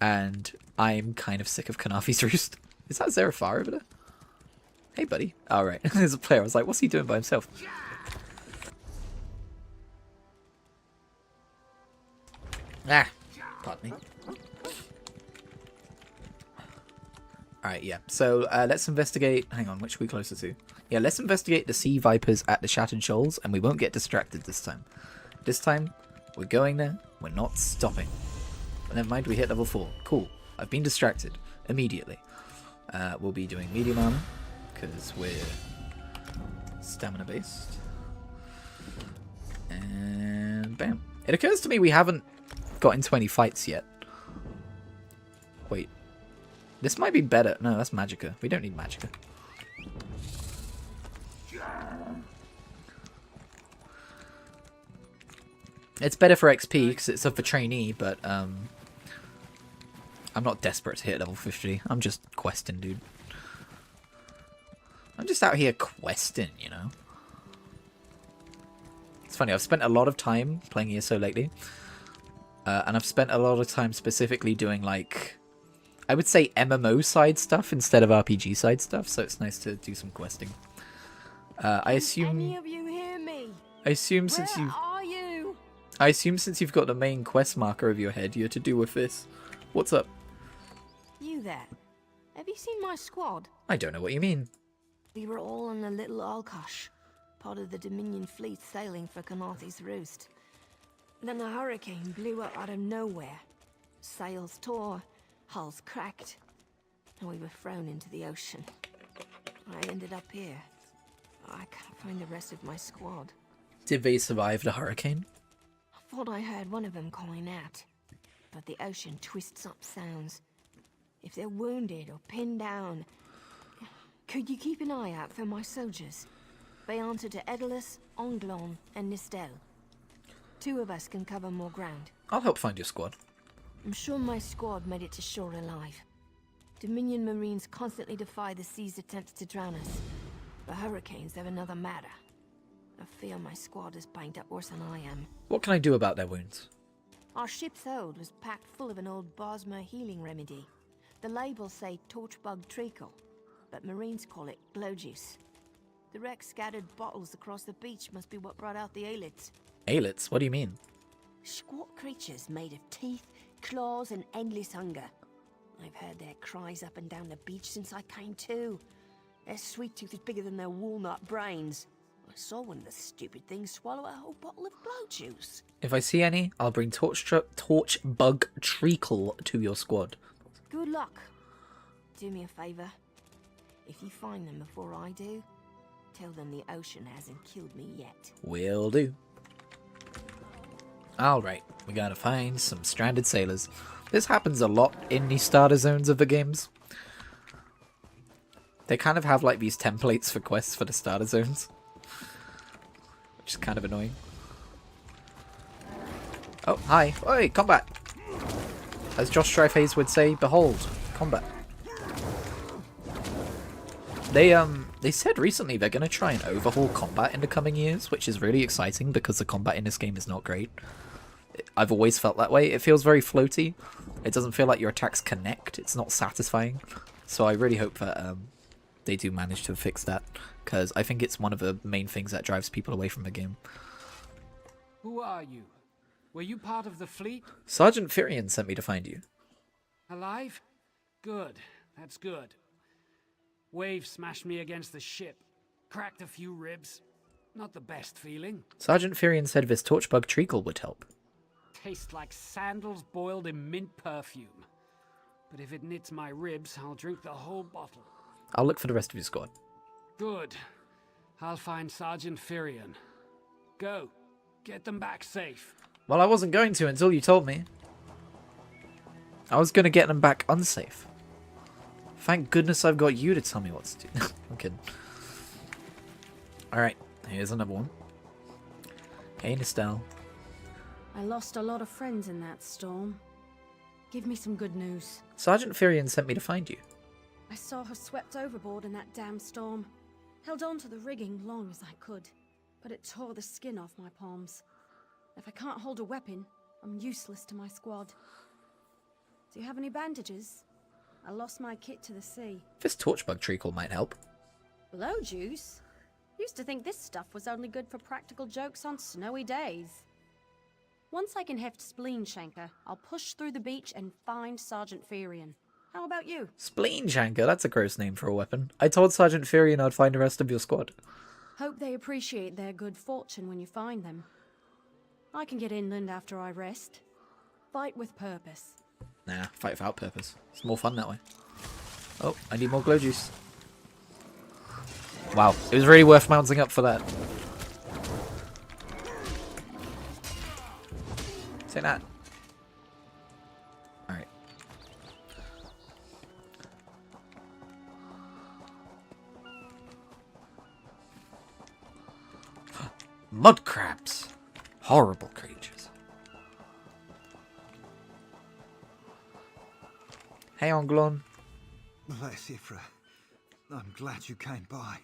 And I'm kind of sick of Khenarthi's Roost. Is that Zerafar over there? Hey, buddy. Alright, there's a player. I was like, what's he doing by himself? Ah, pardon me. Alright, yeah. So, let's investigate... Hang on, which are we closer to? Yeah, let's investigate the sea vipers at the Shattered Shoals, and we won't get distracted this time. This time, we're going there, we're not stopping. But never mind, we hit level 4. Cool. I've been distracted. Immediately. We'll be doing medium armor, because we're stamina based. And bam. It occurs to me we haven't got into any fights yet. Wait. This might be better. No, that's Magicka. We don't need Magicka. It's better for XP because it's up for trainee, but I'm not desperate to hit level 50. I'm just questing, dude. I'm just out here questing, you know. It's funny, I've spent a lot of time playing ESO lately. And I've spent a lot of time specifically doing, like, I would say MMO side stuff instead of RPG side stuff, so it's nice to do some questing. I assume... Any of you hear me? I assume since Where you've... are you? I assume since you've got the main quest marker over your head, you're to do with this. What's up? You there. Have you seen my squad? I don't know what you mean. We were all on a little Alkosh, part of the Dominion fleet sailing for Khenarthi's Roost. Then a hurricane blew up out of nowhere. Sails tore, hulls cracked, and we were thrown into the ocean. I ended up here. I can't find the rest of my squad. Did they survive the hurricane? I thought I heard one of them calling out, but the ocean twists up sounds. If they're wounded or pinned down, could you keep an eye out for my soldiers? They answer to Edalus, Onglon, and Nistel. 2 of us can cover more ground. I'll help find your squad. I'm sure my squad made it to shore alive. Dominion Marines constantly defy the sea's attempts to drown us. But hurricanes are another matter. I fear my squad is banged up worse than I am. What can I do about their wounds? Our ship's hold was packed full of an old Bosmer healing remedy. The labels say torchbug treacle, but Marines call it glow juice. The wreck scattered bottles across the beach must be what brought out the aelids. Aelids? What do you mean? Squat creatures made of teeth, claws, and endless hunger. I've heard their cries up and down the beach since I came to. Their sweet tooth is bigger than their walnut brains. I saw one of the stupid things swallow a whole bottle of glow juice. If I see any, I'll bring torchbug treacle to your squad. Good luck. Do me a favor. If you find them before I do, tell them the ocean hasn't killed me yet. Will do. Alright, we gotta find some stranded sailors. This happens a lot in the starter zones of the games. They kind of have like these templates for quests for the starter zones. Which is kind of annoying. Oh, hi. Oi, combat! As Josh Striface would say, behold, combat. They said recently they're gonna try and overhaul combat in the coming years, which is really exciting because the combat in this game is not great. I've always felt that way. It feels very floaty. It doesn't feel like your attacks connect. It's not satisfying. So I really hope that they do manage to fix that, because I think it's one of the main things that drives people away from the game. Who are you? Were you part of the fleet? Sergeant Firion sent me to find you. Alive? Good. That's good. Waves smashed me against the ship. Cracked a few ribs. Not the best feeling. Sergeant Firion said this torchbug treacle would help. Tastes like sandals boiled in mint perfume. But if it knits my ribs, I'll drink the whole bottle. I'll look for the rest of your squad. Good. I'll find Sergeant Firion. Go. Get them back safe. Well, I wasn't going to until you told me. I was going to get them back unsafe. Thank goodness I've got you to tell me what to do. I'm kidding. Alright, here's another one. Hey, Nistel. I lost a lot of friends in that storm. Give me some good news. Sergeant Firion sent me to find you. I saw her swept overboard in that damn storm. Held on to the rigging long as I could, but it tore the skin off my palms. If I can't hold a weapon, I'm useless to my squad. Do you have any bandages? I lost my kit to the sea. This torchbug treacle might help. Blow juice? Used to think this stuff was only good for practical jokes on snowy days. Once I can heft Spleen Shanker, I'll push through the beach and find Sergeant Ferian. How about you? Spleen Shanker, that's a gross name for a weapon. I told Sergeant Ferian I'd find the rest of your squad. Hope they appreciate their good fortune when you find them. I can get inland after I rest. Fight with purpose. Nah, fight without purpose. It's more fun that way. Oh, I need more glow juice. Wow, it was really worth mounting up for that. Take that. Alright. Mud crabs. Horrible creatures. Hey, Onglon. Bless Ifra. I'm glad you came by.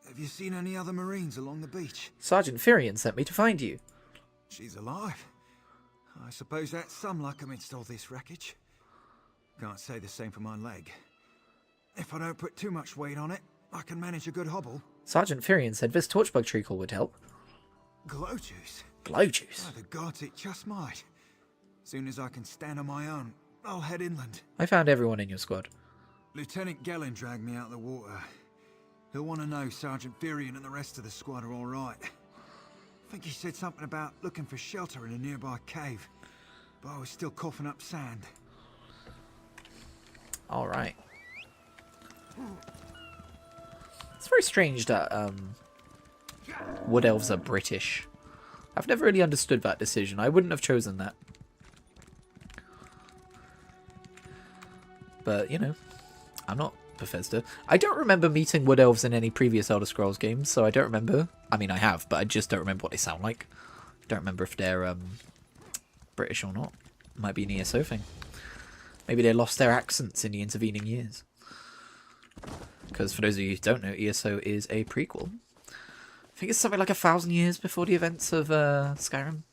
Have you seen any other Marines along the beach? Sergeant Ferian sent me to find you. She's alive. I suppose that's some luck amidst all this wreckage. Can't say the same for my leg. If I don't put too much weight on it, I can manage a good hobble. Sergeant Ferian said this torchbug treacle would help. Glow juice? Glow juice? By the gods, it just might. Soon as I can stand on my own, I'll head inland. I found everyone in your squad. Lieutenant Gellin dragged me out of the water. He'll want to know Sergeant Ferian and the rest of the squad are all right. I think he said something about looking for shelter in a nearby cave, but I was still coughing up sand. All right. It's very strange that wood elves are British. I've never really understood that decision. I wouldn't have chosen that. But, you know, I'm not Bethesda. I don't remember meeting wood elves in any previous Elder Scrolls games, so I don't remember. I mean, I have, but I just don't remember what they sound like. Don't remember if they're British or not. Might be an ESO thing. Maybe they lost their accents in the intervening years. Because for those of you who don't know, ESO is a prequel. I think it's something like 1,000 years before the events of Skyrim.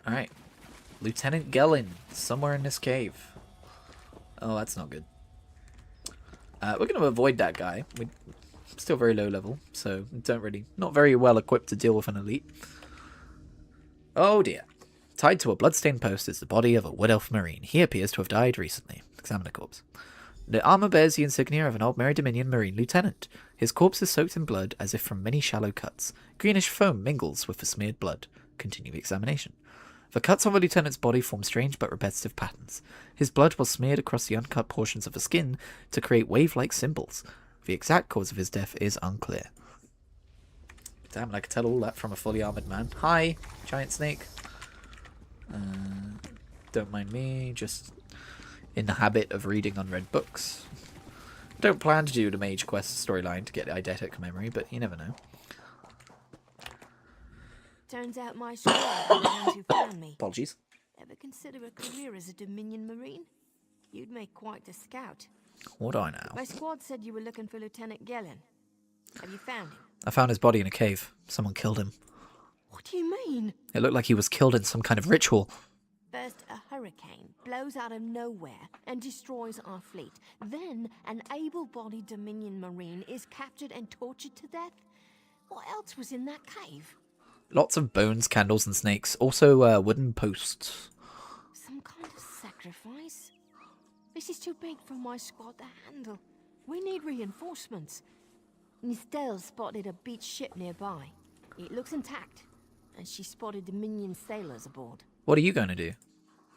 Alright. Lieutenant Gellin, somewhere in this cave. Oh, that's not good. We're going to avoid that guy. We're still very low level, so not very well equipped to deal with an elite. Oh dear. Tied to a bloodstained post is the body of a wood elf marine. He appears to have died recently. Examine the corpse. The armour bears the insignia of an Aldmeri Dominion marine lieutenant. His corpse is soaked in blood as if from many shallow cuts. Greenish foam mingles with the smeared blood. Continue examination. The cuts on the lieutenant's body form strange but repetitive patterns. His blood was smeared across the uncut portions of the skin to create wave-like symbols. The exact cause of his death is unclear. Damn, I could tell all that from a fully armoured man. Hi, giant snake. Don't mind me, just in the habit of reading unread books. Don't plan to do the Mage Quest storyline to get the eidetic memory, but you never know. Turns out my squad are the ones who found me. Apologies. Ever consider a career as a Dominion Marine? You'd make quite a scout. What do I know? My squad said you were looking for Lieutenant Gellin. Have you found him? I found his body in a cave. Someone killed him. What do you mean? It looked like he was killed in some kind of ritual. First, a hurricane blows out of nowhere and destroys our fleet. Then, an able-bodied Dominion Marine is captured and tortured to death. What else was in that cave? Lots of bones, candles, and snakes. Also, wooden posts. Some kind of sacrifice? This is too big for my squad to handle. We need reinforcements. Nistel spotted a beached ship nearby. It looks intact, and she spotted Dominion sailors aboard. What are you going to do?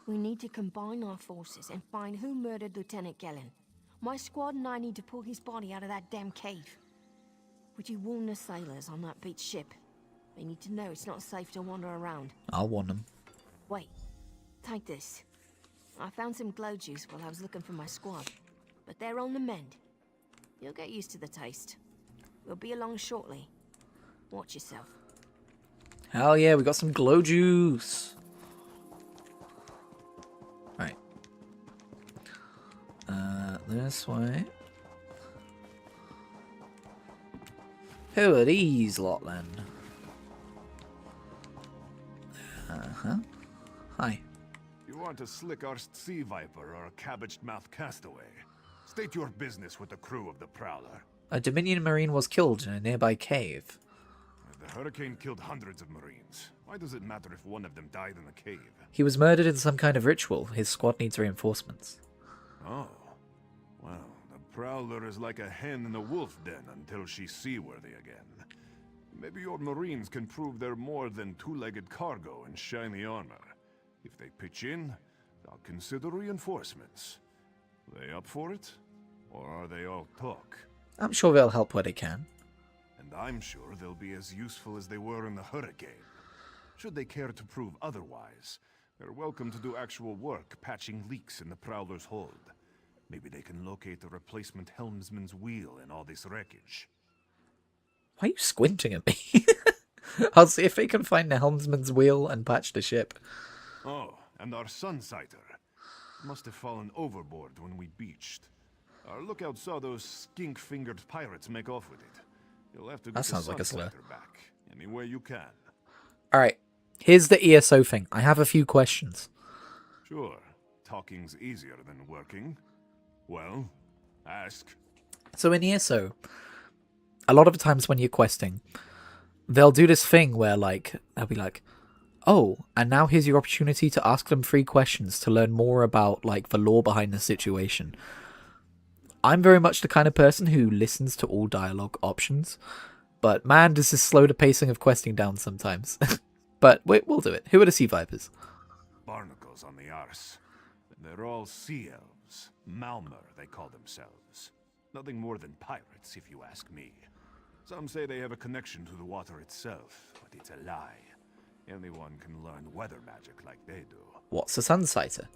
We need to combine our forces and find who murdered Lieutenant Gellin. My squad and I need to pull his body out of that damn cave. Would you warn the sailors on that beached ship? They need to know it's not safe to wander around. I'll warn them. Wait, take this. I found some glow juice while I was looking for my squad, but they're on the mend. You'll get used to the taste. We'll be along shortly. Watch yourself. Hell yeah, we got some glow juice. Right. This way. Who are these lot then? Uh-huh. Hi. You aren't a slick-arsed sea viper or a cabbage-mouthed castaway. State your business with the crew of the Prowler. A Dominion Marine was killed in a nearby cave. The hurricane killed hundreds of Marines. Why does it matter if one of them died in the cave? He was murdered in some kind of ritual. His squad needs reinforcements. Oh. Well, the Prowler is like a hen in a wolf den until she's seaworthy again. Maybe your Marines can prove they're more than two-legged cargo in shiny armor. If they pitch in, I'll consider reinforcements. They up for it? Or are they all talk? I'm sure they'll help where they can. And I'm sure they'll be as useful as they were in the hurricane. Should they care to prove otherwise, they're welcome to do actual work patching leaks in the Prowler's hold. Maybe they can locate the replacement helmsman's wheel in all this wreckage. Why are you squinting at me? I'll see if they can find the helmsman's wheel and patch the ship. Oh, and our sunsighter. Must have fallen overboard when we beached. Our lookout saw those skink-fingered pirates make off with it. You'll have to get That sounds the like a slur. sunsighter back any way you can. Alright, here's the ESO thing. I have a few questions. Sure, talking's easier than working. Well, ask. So in ESO, a lot of the times when you're questing, they'll do this thing where, like, they'll be like, oh, and now here's your opportunity to ask them 3 questions to learn more about, like, the lore behind the situation. I'm very much the kind of person who listens to all dialogue options, but man, does this slow the pacing of questing down sometimes. But we'll do it. Who are the Sea Vipers? Barnacles on the arse. They're all sea elves. Malmer, they call themselves. Nothing more than pirates, if you ask me. Some say they have a connection to the water itself, but it's a lie. Anyone can learn weather magic like they do. What's a Sunsighter?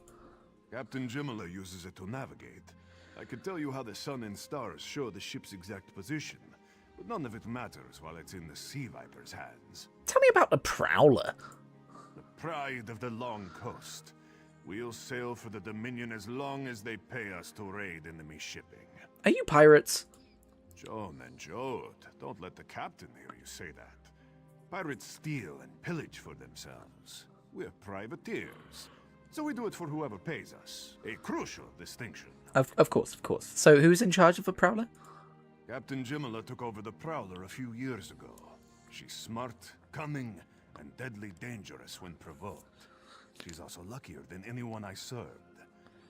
Captain Jimala uses it to navigate. I could tell you how the sun and stars show the ship's exact position, but none of it matters while it's in the Sea Viper's hands. Tell me about the Prowler. The pride of the long coast. We'll sail for the Dominion as long as they pay us to raid enemy shipping. Are you pirates? John and Jode, don't let the captain hear you say that. Pirates steal and pillage for themselves. We're privateers, so we do it for whoever pays us. A crucial distinction. Of course. So who's in charge of the Prowler? Captain Jimala took over the Prowler a few years ago. She's smart, cunning, and deadly dangerous when provoked. She's also luckier than anyone I served.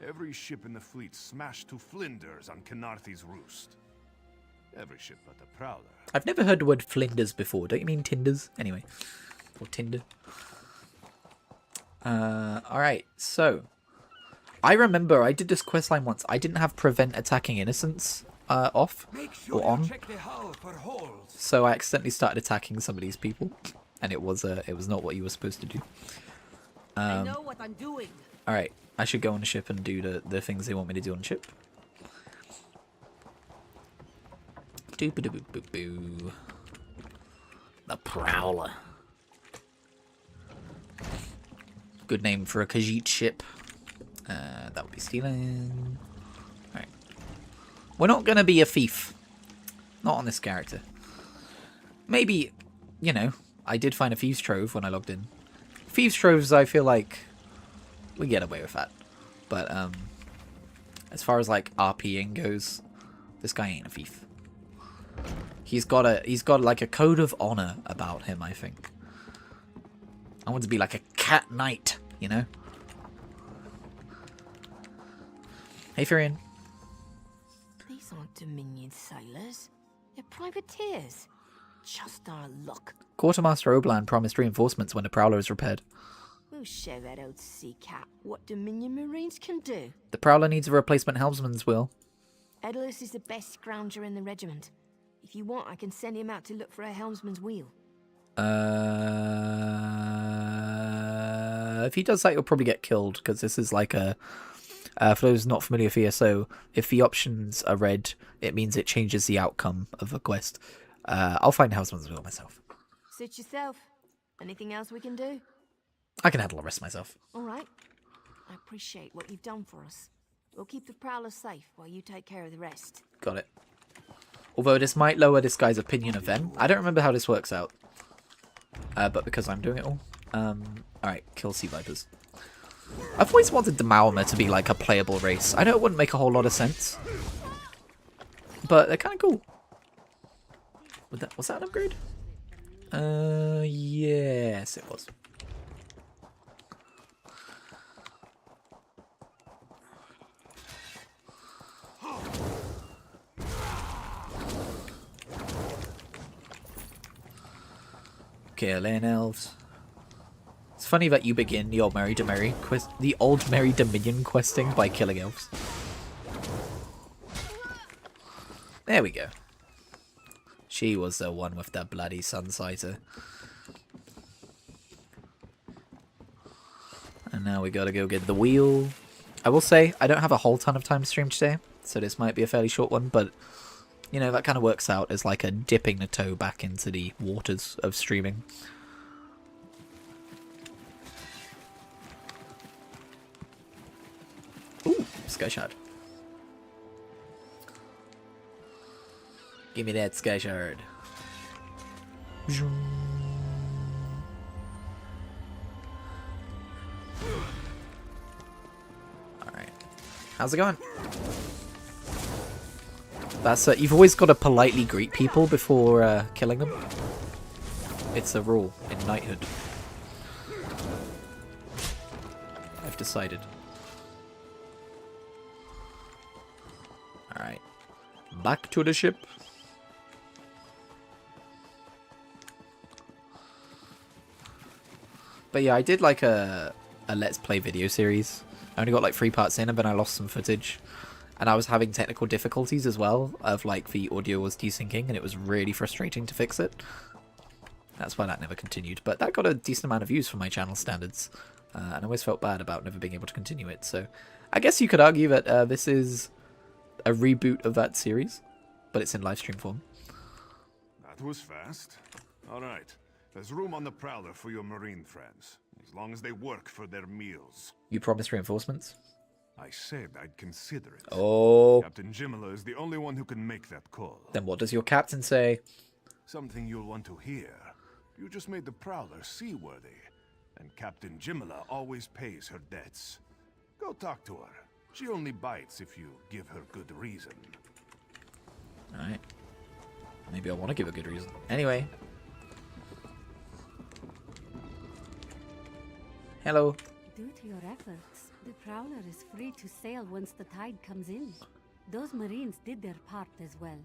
Every ship in the fleet smashed to flinders on Khenarthi's Roost. Every ship but the Prowler. I've never heard the word flinders before. Don't you mean Tinders? Anyway. Or Tinder. Alright, so. I remember I did this questline once. I didn't have Prevent Attacking Innocents off or on. Check the hull for holes. So I accidentally started attacking some of these people. And it was not what you were supposed to do. I know what I'm doing. Alright, I should go on the ship and do the things they want me to do on the ship. Doop-a-doop-boop-boo. The Prowler. Good name for a Khajiit ship. That would be stealing. Alright. We're not going to be a thief. Not on this character. Maybe, you know, I did find a Thieves' Trove when I logged in. Thieves' Troves, I feel like we get away with that. But, as far as, like, RPing goes, this guy ain't a thief. He's got like a code of honor about him, I think. I want to be like a cat knight, you know? Hey, Furion. These aren't Dominion sailors. They're privateers. Just our luck. Quartermaster Oblan promised reinforcements when the Prowler is repaired. We'll show that old sea cat what Dominion Marines can do. The Prowler needs a replacement helmsman's wheel. Edalus is the best scrounger in the regiment. If you want, I can send him out to look for a helmsman's wheel. If he does that, he'll probably get killed, because this is like a... for those not familiar with ESO, if the options are red, it means it changes the outcome of a quest. I'll find helmsman's wheel myself. Suit yourself. Anything else we can do? I can handle the rest myself. All right. I appreciate what you've done for us. We'll keep the Prowler safe while you take care of the rest. Got it. Although this might lower this guy's opinion of them. I don't remember how this works out. But because I'm doing it all. Alright, kill sea vipers. I've always wanted the Maormer to be like a playable race. I know it wouldn't make a whole lot of sense, but they're kind of cool. Was that an upgrade? Yes, it was. Killing elves. It's funny that you begin the Aldmeri Dominion questing by killing elves. There we go. She was the one with the bloody sunsighter. And now we gotta go get the wheel. I will say, I don't have a whole ton of time to stream today, so this might be a fairly short one, but you know, that kind of works out as like a dipping the toe back into the waters of streaming. Ooh, Sky Shard. Give me that Sky Shard. Alright. How's it going? That's you've always got to politely greet people before killing them. It's a rule in knighthood. I've decided. Alright. Back to the ship. But yeah, I did like a Let's Play video series. I only got like 3 parts in and then I lost some footage. And I was having technical difficulties as well, of like the audio was desyncing and it was really frustrating to fix it. That's why that never continued. But that got a decent amount of views for my channel standards. And I always felt bad about never being able to continue it. So I guess you could argue that this is a reboot of that series, but it's in live stream form. That was fast. Alright, there's room on the Prowler for your Marine friends, as long as they work for their meals. You promised reinforcements? I said I'd consider it. Oh. Captain Jimala is the only one who can make that call. Then what does your captain say? Something you'll want to hear. You just made the Prowler seaworthy, and Captain Jimala always pays her debts. Go talk to her. She only bites if you give her good reason. Alright. Maybe I want to give a good reason. Anyway. Hello. Due to your efforts, the Prowler is free to sail once the tide comes in. Those Marines did their part as well.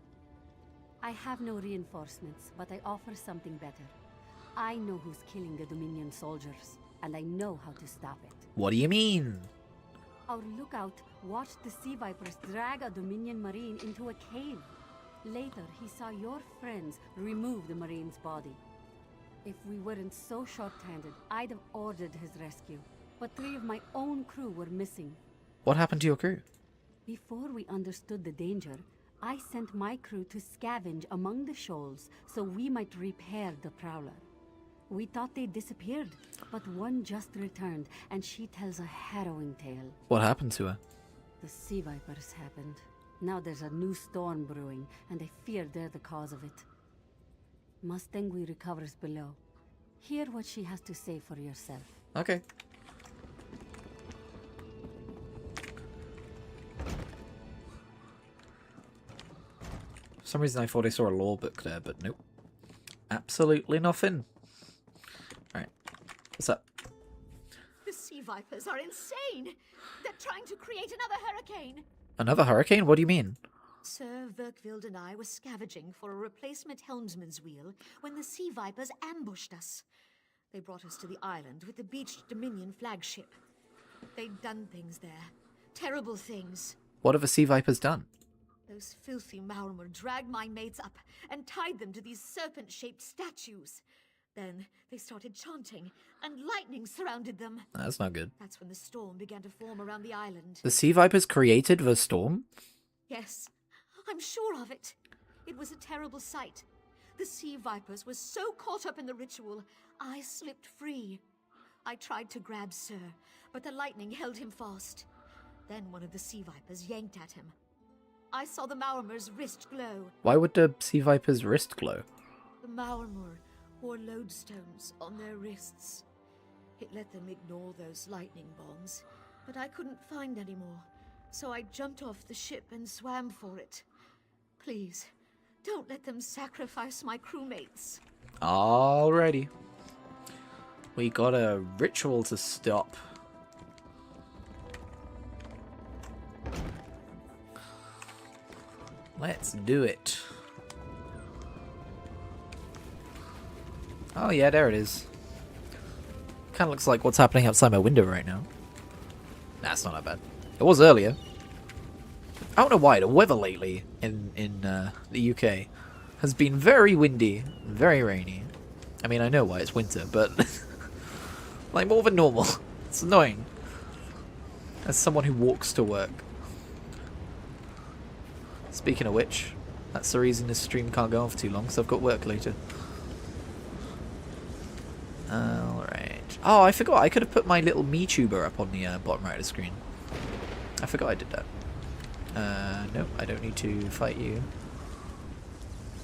I have no reinforcements, but I offer something better. I know who's killing the Dominion soldiers, and I know how to stop it. What do you mean? Our lookout watched the Sea Vipers drag a Dominion Marine into a cave. Later, he saw your friends remove the Marine's body. If we weren't so short-handed, I'd have ordered his rescue. But 3 of my own crew were missing. What happened to your crew? Before we understood the danger, I sent my crew to scavenge among the shoals so we might repair the Prowler. We thought they disappeared, but one just returned, and she tells a harrowing tale. What happened to her? The Sea Vipers happened. Now there's a new storm brewing, and I fear they're the cause of it. Mustangui recovers below. Hear what she has to say for yourself. Okay. For some reason I thought I saw a law book there, but nope. Absolutely nothing. Alright. What's up? The Sea Vipers are insane! They're trying to create another hurricane! Another hurricane? What do you mean? Sir Verkvild and I were scavenging for a replacement helmsman's wheel when the Sea Vipers ambushed us. They brought us to the island with the beached Dominion flagship. They'd done things there. Terrible things. What have the Sea Vipers done? Those filthy Maormer dragged my mates up and tied them to these serpent-shaped statues. Then they started chanting, and lightning surrounded them. That's not good. That's when the storm began to form around the island. The Sea Vipers created the storm? Yes, I'm sure of it. It was a terrible sight. The Sea Vipers were so caught up in the ritual, I slipped free. I tried to grab Sir, but the lightning held him fast. Then one of the Sea Vipers yanked at him. I saw the Maormer's wrist glow. Why would the Sea Viper's wrist glow? The Maormer wore lodestones on their wrists. It let them ignore those lightning bombs, but I couldn't find any more, so I jumped off the ship and swam for it. Please, don't let them sacrifice my crewmates. Alrighty. We got a ritual to stop. Let's do it. Oh yeah, there it is. Kind of looks like what's happening outside my window right now. Nah, it's not that bad. It was earlier. I don't know why, the weather lately in the UK has been very windy, very rainy. I mean, I know why, it's winter, but like more than normal. It's annoying. As someone who walks to work. Speaking of which, that's the reason this stream can't go on for too long, so I've got work later. Alright. Oh, I forgot, I could have put my little Me-tuber up on the bottom right of the screen. I forgot I did that. Nope, I don't need to fight you.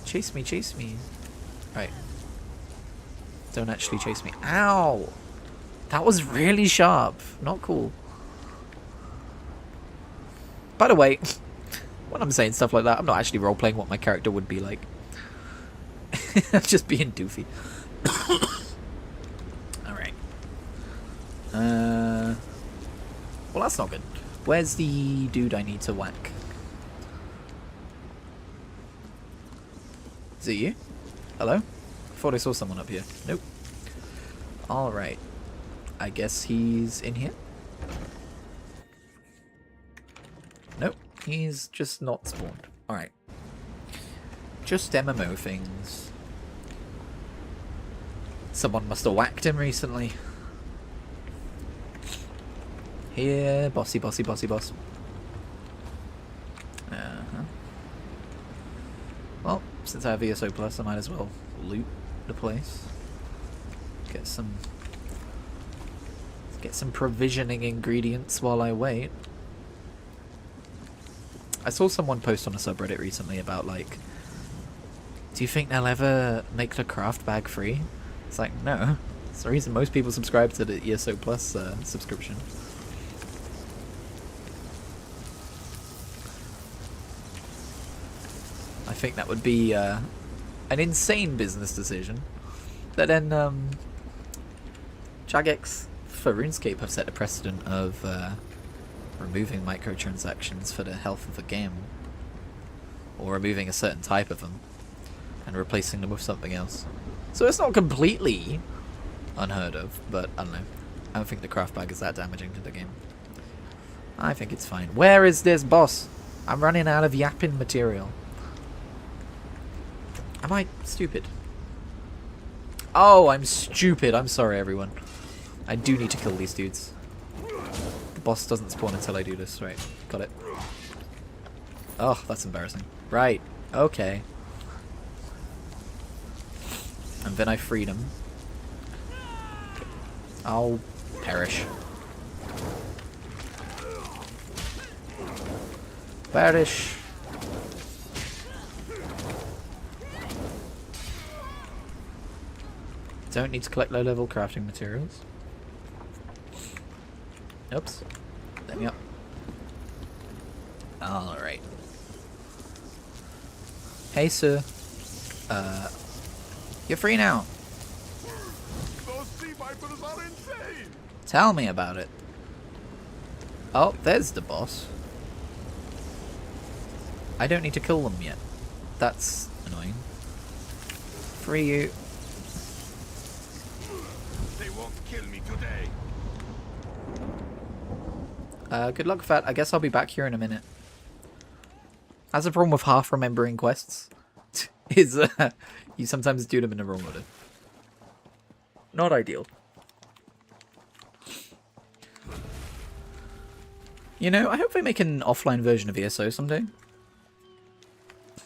Chase me, chase me. Right. Don't actually chase me. Ow! That was really sharp. Not cool. By the way, when I'm saying stuff like that, I'm not actually role-playing what my character would be like. I'm just being doofy. Alright. Well, that's not good. Where's the dude I need to whack? Is it you? Hello? I thought I saw someone up here. Nope. Alright. I guess he's in here? Nope. He's just not spawned. Alright. Just MMO things. Someone must have whacked him recently. Here, bossy, bossy, bossy, boss. Well, since I have ESO Plus, I might as well loot the place. Get some provisioning ingredients while I wait. I saw someone post on a subreddit recently about, like, do you think they'll ever make the craft bag free? It's like, no. It's the reason most people subscribe to the ESO Plus subscription. I think that would be an insane business decision. But then, Jagex for RuneScape have set a precedent of removing microtransactions for the health of the game. Or removing a certain type of them. And replacing them with something else. So it's not completely unheard of, but I don't know. I don't think the craft bag is that damaging to the game. I think it's fine. Where is this boss? I'm running out of yapping material. Am I stupid? Oh, I'm stupid. I'm sorry, everyone. I do need to kill these dudes. The boss doesn't spawn until I do this. Right, got it. Oh, that's embarrassing. Right, okay. And then I freed him. I'll perish. Perish. Don't need to collect low-level crafting materials. Oops. Let me up. Alright. Hey, sir. You're free now. Those sea vipers are insane. Tell me about it. Oh, there's the boss. I don't need to kill them yet. That's annoying. Free you. They won't kill me today. Good luck with that. I guess I'll be back here in a minute. That's a problem with half remembering quests. Is you sometimes do them in the wrong order. Not ideal. You know, I hope they make an offline version of ESO someday.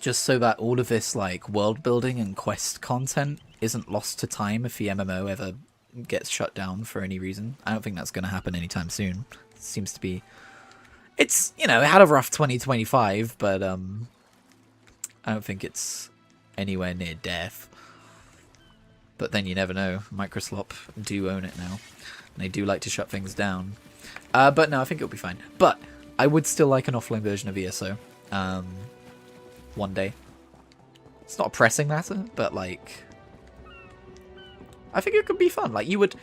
Just so that all of this, like, world building and quest content isn't lost to time if the MMO ever gets shut down for any reason. I don't think that's going to happen anytime soon. It seems to be... It's, you know, it had a rough 2025, but I don't think it's anywhere near death. But then you never know. Microslop do own it now. And they do like to shut things down. But no, I think it'll be fine. But I would still like an offline version of ESO. One day. It's not a pressing matter, but like... I think it could be fun. Like, you would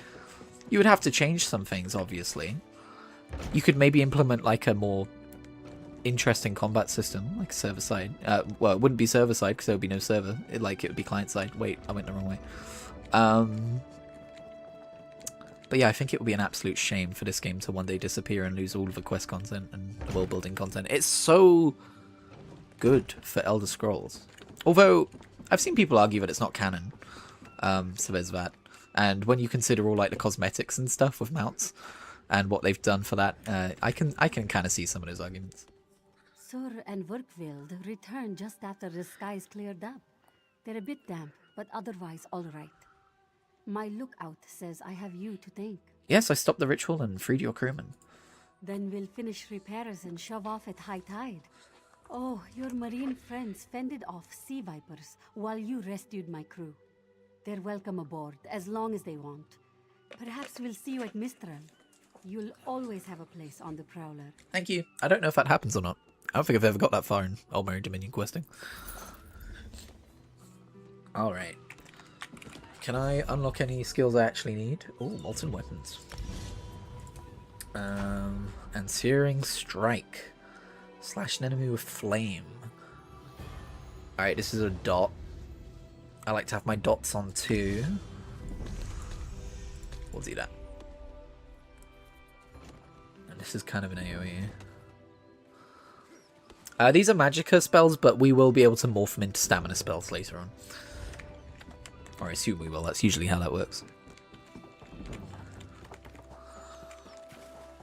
have to change some things, obviously. You could maybe implement like a more interesting combat system, like server-side. Well, it wouldn't be server-side because there would be no server. It would be client-side. Wait, I went the wrong way. But yeah, I think it would be an absolute shame for this game to one day disappear and lose all of the quest content and world-building content. It's so good for Elder Scrolls. Although, I've seen people argue that it's not canon. So there's that. And when you consider all like the cosmetics and stuff with mounts and what they've done for that, I can kind of see some of those arguments. Sur and Workvild returned just after the skies cleared up. They're a bit damp, but otherwise all right. My lookout says I have you to thank. Yes, I stopped the ritual and freed your crewmen. Then we'll finish repairs and shove off at high tide. Oh, your marine friends fended off sea vipers while you rescued my crew. They're welcome aboard, as long as they want. Perhaps we'll see you at Mistral. You'll always have a place on the Prowler. Thank you. I don't know if that happens or not. I don't think I've ever got that far in Aldmeri Dominion questing. Alright. Can I unlock any skills I actually need? Oh, molten weapons. And Searing Strike. Slash an enemy with flame. Alright, this is a dot. I like to have my dots on too. We'll do that. And this is kind of an AoE. These are Magicka spells, but we will be able to morph them into stamina spells later on. Or I assume we will, that's usually how that works.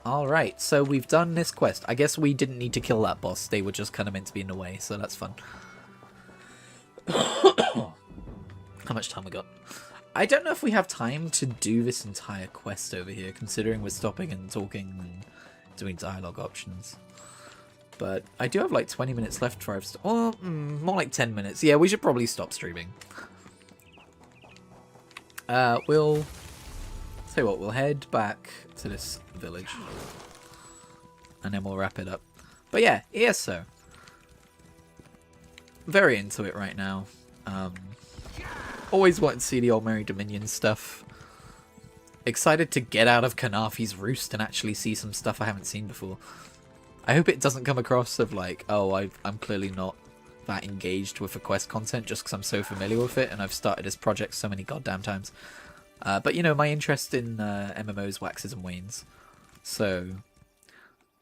Alright, so we've done this quest. I guess we didn't need to kill that boss, they were just kind of meant to be in the way, so that's fun. How much time we got? I don't know if we have time to do this entire quest over here, considering we're stopping and talking and doing dialogue options. But I do have like 20 minutes left before I've more like 10 minutes. Yeah, we should probably stop streaming. We'll tell you what, we'll head back to this village. And then we'll wrap it up. But yeah, ESO. Very into it right now. Always wanted to see the Aldmeri Dominion stuff. Excited to get out of Khenarthi's Roost and actually see some stuff I haven't seen before. I hope it doesn't come across of like, oh, I'm clearly not that engaged with the quest content just because I'm so familiar with it and I've started this project so many goddamn times. But you know, my interest in MMOs waxes and wanes. So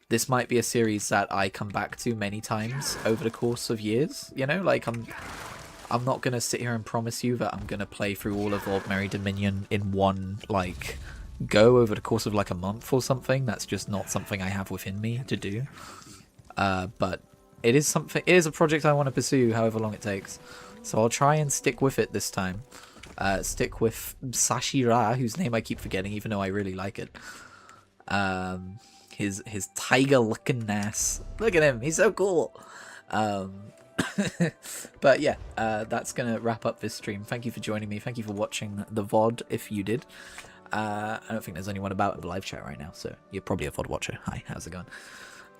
this might be a series that I come back to many times over the course of years. You know, like I'm not going to sit here and promise you that I'm going to play through all of Aldmeri Dominion in one, like, go over the course of, like, a month or something. That's just not something I have within me to do. But it is something, it is a project I want to pursue however long it takes. So I'll try and stick with it this time. Stick with Sashira, whose name I keep forgetting, even though I really like it. His tiger-looking ass. Look at him, he's so cool. But yeah, that's gonna wrap up this stream. Thank you for joining me. Thank you for watching the VOD if you did. I don't think there's anyone about in the live chat right now, so you're probably a VOD watcher. Hi, how's it going?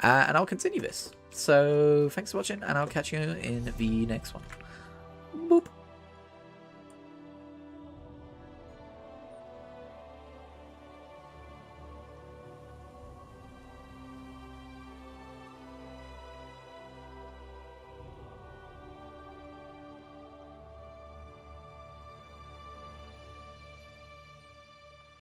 And I'll continue this. So thanks for watching, and I'll catch you in the next one. Boop.